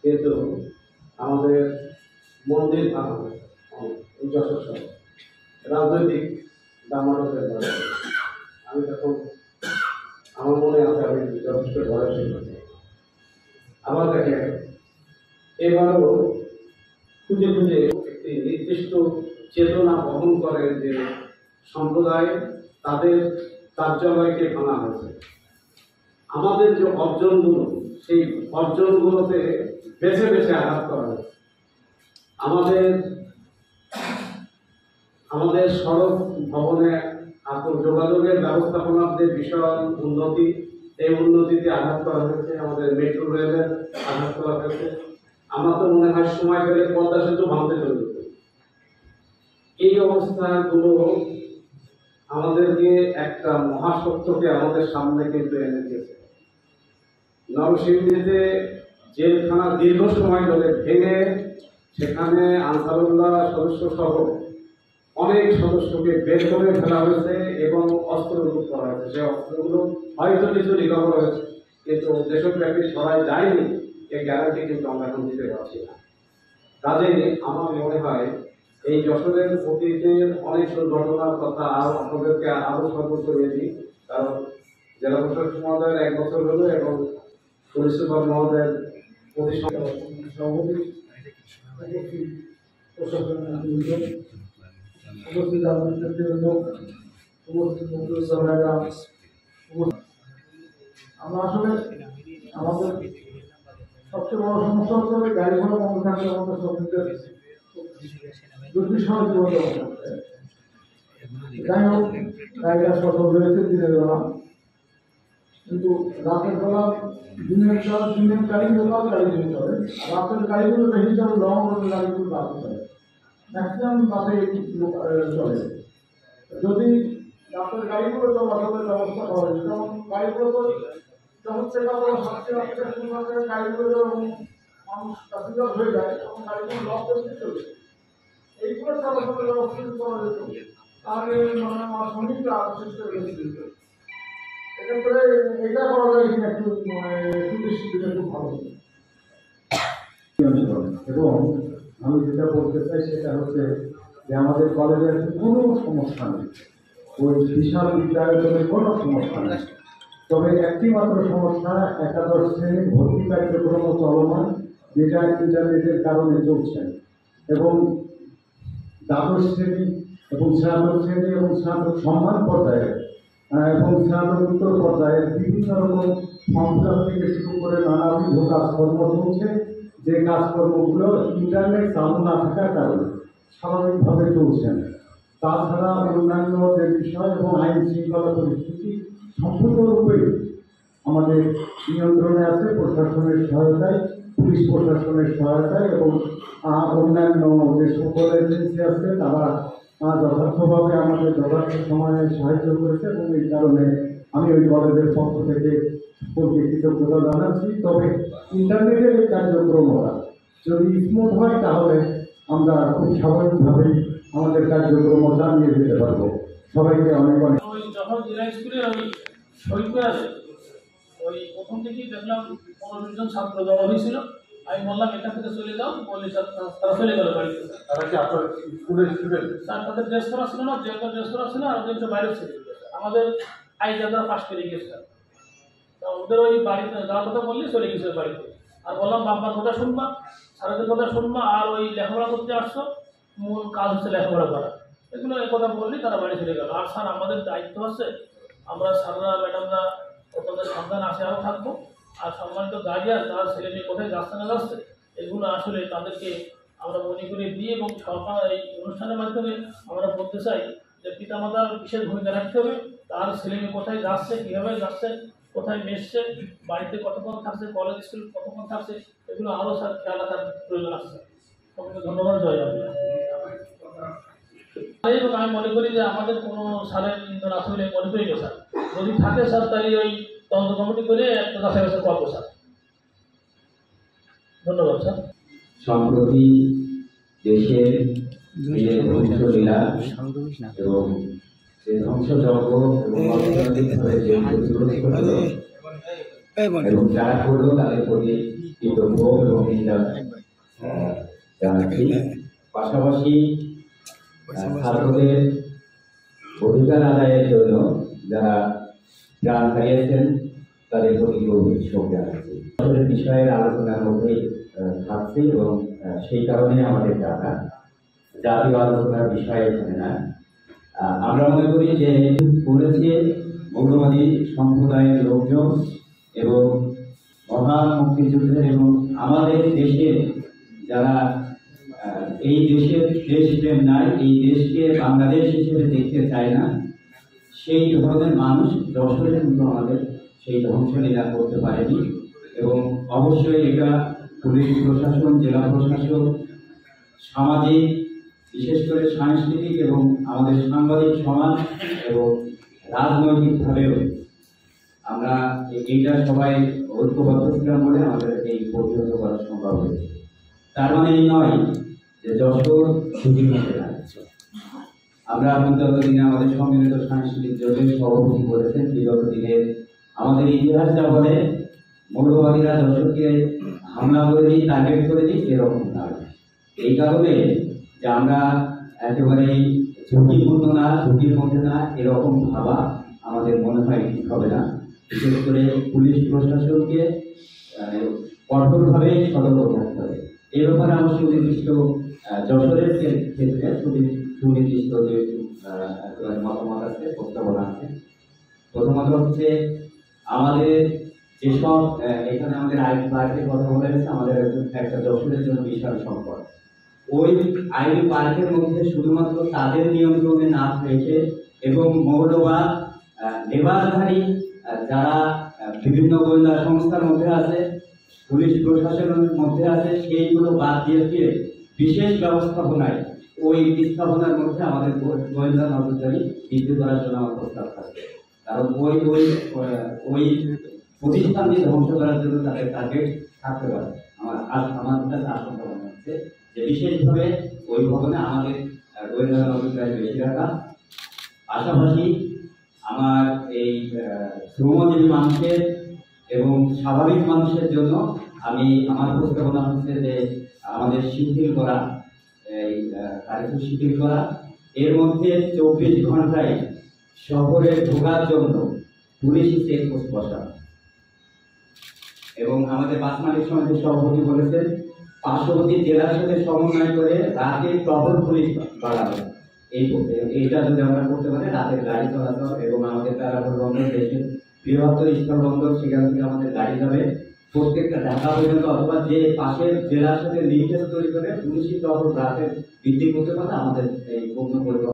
কিন্তু আমাদের মন্দির ভাঙা হয়েছে এই যশোর শহরে রাজনৈতিক দামানতের দ্বারা। আমি তখন আমার মনে আছে আমি যথেষ্ট বয়স হয়েছে। আবার দেখেন এবারও খুঁজে খুঁজে একটি নির্দিষ্ট চেতনা বহন করে যে সম্প্রদায় তাদের কার্যালয়কে ভাঙা হয়েছে। আমাদের যে অর্জনগুলো, সেই অর্জনগুলোতে বেছে বেছে আঘাত করা হয়েছে। আমাদের সড়ক ভবনে যোগাযোগের ব্যবস্থাপনার যে বিষয় উন্নতি, এই উন্নতিতে আঘাত করা হয়েছে। আমাদের মেট্রো রেলের আঘাত করা হয়েছে। আমার তো মনে হয় সময় পেলে পদ্মা সেতু ভাঙতে চলে যেত। এই অবস্থাগুলো আমাদেরকে একটা মহাসত্যকে আমাদের সামনে কিন্তু এনে দিয়েছে। নরসিংদীতে জেলখানা দীর্ঘ সময় ধরে ভেঙে সেখানে আনসারুল্লাহ সদস্য সহ অনেক সদস্যকে বের করে ফেলা হয়েছে এবং অস্ত্র রূপ করা হয়েছে। সেই অস্ত্রগুলো হয়তো কিছু রিকভার হয়েছে, কিন্তু দেশব্যাপী সরাই যায়নি, এই গ্যারান্টি কিন্তু আমরা এখন দিতে পারছি না। কাজেই আমার মনে হয় এই যশোরের অতীতের অনেক দুর্ঘটনার কথা আর আপনাদেরকে আরো সতর্ক করে দিই, কারণ জেলা প্রশাসক মহোদয়ের 1 বছর হলো এবং পুলিশ সুপার মহোদয়ের আমরা আসলে আমাদের সবচেয়ে বড় সমস্যা হচ্ছে গাড়ি ঘোড়া বন্ধ থাকলে আমাদের সবচেয়ে দুর্বিষহ জীবন যাই হোক, গাড়িটা সফল হয়েছে দিনের বেলা, কিন্তু রাতের বেলা দিনের গাড়িগুলো গাড়ি নিয়ে চলে, রাতের গাড়িগুলো বেশি চলে, লং রোডের গাড়িগুলো রাতে চলে, ম্যাক্সিমাম রাতে চলে। যদি রাতের গাড়িগুলো চলাচলের ব্যবস্থা করা হয়েছে, যেমন গাড়িগুলো তো যখন চেক আপ গাড়িগুলো যখন মানুষ প্যাসেঞ্জার হয়ে যায় তখন গাড়িগুলো লক করতে চলে, এইগুলো চলাচলের ব্যবস্থা করা যেত, তাহলে মানে আমার শ্রমিকরা বিশেষ করে বেশি দিত। এক্ষেত্রে এটা করা যায় কিনা একটু সুদৃষ্টিটা খুব ভালো। এবং আমি যেটা বলতে চাই সেটা হচ্ছে যে আমাদের কলেজের কোনো সমস্যা নেই, ওই বিশাল বিদ্যালয়ের কোনো সমস্যা নেই। তবে একটি মাত্র সমস্যা, একাদশ শ্রেণীর ভর্তি কার্যক্রম চলমান, যেটা ইন্টারনেটের কারণে চলছে, এবং দ্বাদশ শ্রেণী এবং স্নাতক শ্রেণী এবং স্নাতক সম্মান পর্যায়ে এবং স্নাতকোত্তর পর্যায়ে বিভিন্ন রকম ফর্ম ফিল আপ থেকে শুরু করে নানাবিধ কাজকর্ম চলছে, যে কাজকর্মগুলো ইন্টারনেট চালু না থাকার কারণে স্বাভাবিকভাবে চলছে না। তাছাড়া অন্যান্য যে বিষয় এবং আইন শৃঙ্খলা পরিস্থিতি সম্পূর্ণরূপে আমাদের নিয়ন্ত্রণে আছে প্রশাসনের সহায়তায়, পুলিশ প্রশাসনের সহায়তায়, এবং অন্যান্য যে সকল এজেন্সি আছে তারা যথার্থভাবে আমাদের যথার্থ সময়ে সাহায্য করেছে, এবং এই কারণে আমি ওই কলেজের পক্ষ থেকে সকলকে কৃতজ্ঞতা জানাচ্ছি। তবে ইন্টারনেটের এই কার্যক্রমটা যদি স্মুথ হয় তাহলে আমরা খুব স্বাভাবিকভাবেই আমাদের কার্যক্রম চালিয়ে যেতে পারবো। সবাইকে অনেক অনেক। যখন জেলা স্কুলের ওই শহীদ আছে ওই প্রথম থেকেই দেখলাম 15-20 জন ছাত্র জমা হয়েছিল। আমি বললাম এখান থেকে চলে যাও, বললে তারা চলে গেল বাড়িতে। তারা কি আপনার স্কুলের স্টুডেন্ট? স্যার তাদের ড্রেস করা ছিল না, যে ড্রেস করা ছিল আর ওদের বাইরে ছিল, আমাদের আইজাদার পাশ করে গিয়েছে। তা ওদের ওই বাড়িতে যাওয়ার কথা বললে চলে গেছে বাড়িতে। আর বললাম বাবার কথা শুনবা, স্যারেদের কথা শুনবা, আর ওই লেখাপড়া করতে আসছো, মূল কাজ হচ্ছে লেখাপড়া করা, এগুলো এই কথা বললেই তারা বাড়ি চলে গেল। আর স্যার আমাদের দায়িত্ব আছে, আমরা স্যাররা ম্যাডামরা আপনাদের সন্ধান আসে আরও থাকবো। আর সম্মানিত গার্জিয়ান তার ছেলে মেয়ে কোথায় যাচ্ছে না যাচ্ছে এগুলো আসলে তাদেরকে আমরা মনে করে দিয়ে, এবং সরকার এই অনুষ্ঠানের মাধ্যমে আমরা বলতে চাই যে পিতামাতার বিশেষ ভূমিকা রাখতে হবে। তার ছেলে মেয়ে কোথায় যাচ্ছে, কীভাবে যাচ্ছে, কোথায় মেশছে, বাড়িতে কতক্ষণ থাকছে, কলেজ স্কুল কতক্ষণ থাকছে, এগুলো আরও স্যার খেয়াল রাখার প্রয়োজন আসছে। সকলকে ধন্যবাদ। জয় বাংলা। এবং আমি মনে করি যে আমাদের কোনো স্যারের নিন্দন আসলে মনে করি না স্যার, যদি থাকে স্যার তাহলে ওই তদন্ত কমিটি করে একটা কাছে কাছে করবো স্যার। ধন্যবাদ স্যার। সম্প্রতি দেশের ধ্বংসলীলা এবং যে ধ্বংসযজ্ঞ এবং অর্থনৈতিকভাবে যে ক্ষতিগ্রস্ত হলো এবং যারা করলো তাদের প্রতি কৃতজ্ঞ এবং নিন্দা জানাচ্ছি। পাশাপাশি ছাত্রদের অধিকার আদায়ের জন্য যারা প্রাণ হারিয়েছেন তাদের প্রতি গভীর শোক জানাচ্ছি। বিষয়ের আলোচনার মধ্যেই থাকছে এবং সেই কারণে আমাদের ডাকা, জাতীয় আলোচনার বিষয় এখানে না। আমরা মনে করি যে করেছে মৌলবাদী সম্প্রদায়ের লোকজন এবং মহান মুক্তিযুদ্ধের এবং আমাদের দেশে যারা এই দেশের দেশপ্রেম নাই, এই দেশকে বাংলাদেশ হিসেবে দেখতে চায় না, সেই ধরনের মানুষ যশোরের মতো আমাদের সেই ধ্বংসলীলা করতে পারেনি। এবং অবশ্যই এটা পুলিশ প্রশাসন, জেলা প্রশাসন, সামাজিক, বিশেষ করে সাংস্কৃতিক এবং আমাদের সাংবাদিক সমাজ এবং রাজনৈতিকভাবেও আমরা এইটা সবাই ঐক্যবদ্ধ ছিলাম বলে আমাদের এই প্রতিহত করা সম্ভব হয়েছে। তার মানে এই নয় যে যশোর ছুটির মধ্যে আছে। আমরা বিগত দিনে আমাদের সম্মিলিত সাংস্কৃতিক জোটের সভাপতি করেছেন, বিগত দিনে আমাদের ইতিহাস যা বলে মৌলবাদীরা যশোরকে হামলা করে দিই, টার্গেট করে দিই, এরকম নয়। এই কারণে যে আমরা একেবারেই ঝুঁকিপূর্ণ না, ঝুঁকির মধ্যে না, এরকম ভাবা আমাদের মনে হয় ঠিক হবে না। বিশেষ করে পুলিশ প্রশাসনকে কঠোরভাবে সতর্ক থাকতে হবে। এই ব্যাপারে আমার সুনির্দিষ্ট যশোরের ক্ষেত্রে সুনির্দিষ্ট যে মতামত আছে, প্রস্তাবনা আছে। প্রথমত হচ্ছে আমাদের যেসব এখানে আমাদের আইডি পার্কের কথা বলা হয়েছে, আমাদের একটা যশোরের জন্য বিশাল সম্পদ। ওই আইডি পার্কের মধ্যে শুধুমাত্র তাদের নিয়ন্ত্রণে না রেখে এবং মৌলবাদ লেবারধারী যারা বিভিন্ন গোয়েন্দা সংস্থার মধ্যে আছে, পুলিশ প্রশাসনের মধ্যে আছে, সেইগুলো বাদ দিয়ে ফিরে বিশেষ ব্যবস্থাপনায় ওই স্থাপনার মধ্যে আমাদের গোয়েন্দা নজরদারি বৃদ্ধি করার জন্য আমার প্রস্তাব থাকবে। কারণ ওই প্রতিষ্ঠানটি ধ্বংস করার জন্য তাদের টার্গেট থাকতে পারে। আমার কাছে আশঙ্কা মনে হচ্ছে যে বিশেষভাবে ওই ভবনে আমাদের গোয়েন্দা নজরদারি বেশি রাখা। পাশাপাশি আমার এই শ্রমজীবী মানুষের এবং স্বাভাবিক মানুষের জন্য আমার প্রস্তাবনা হচ্ছে যে আমাদের শিথিল করা, এই কার্যক্রম শিথিল করা, এর মধ্যে 24 ঘন্টায় শহরে ঢোকার জন্য পুলিশি চেকপোস্ট বসা। এবং আমাদের বাস মালিক সমিতির সভাপতি বলেছেন পার্শ্ববর্তী জেলার সাথে সমন্বয় করে রাতে টহল পুলিশ বাড়ানো। এইটা যদি আমরা করতে পারি, রাতের গাড়ি চলাচল এবং আমাদের প্যারাপোর্ট বন্দর দেশের বৃহত্তর স্থল বন্দর, সেখান থেকে আমাদের গাড়ি যাবে প্রত্যেকটা ঢাকা পর্যন্ত, অথবা যে পাশের জেলার সাথে লিঙ্কেজ তৈরি করে পুলিশি টহল রাতে বৃদ্ধি করতে পারে আমাদের এই পূর্ণ পরিকল্পনা।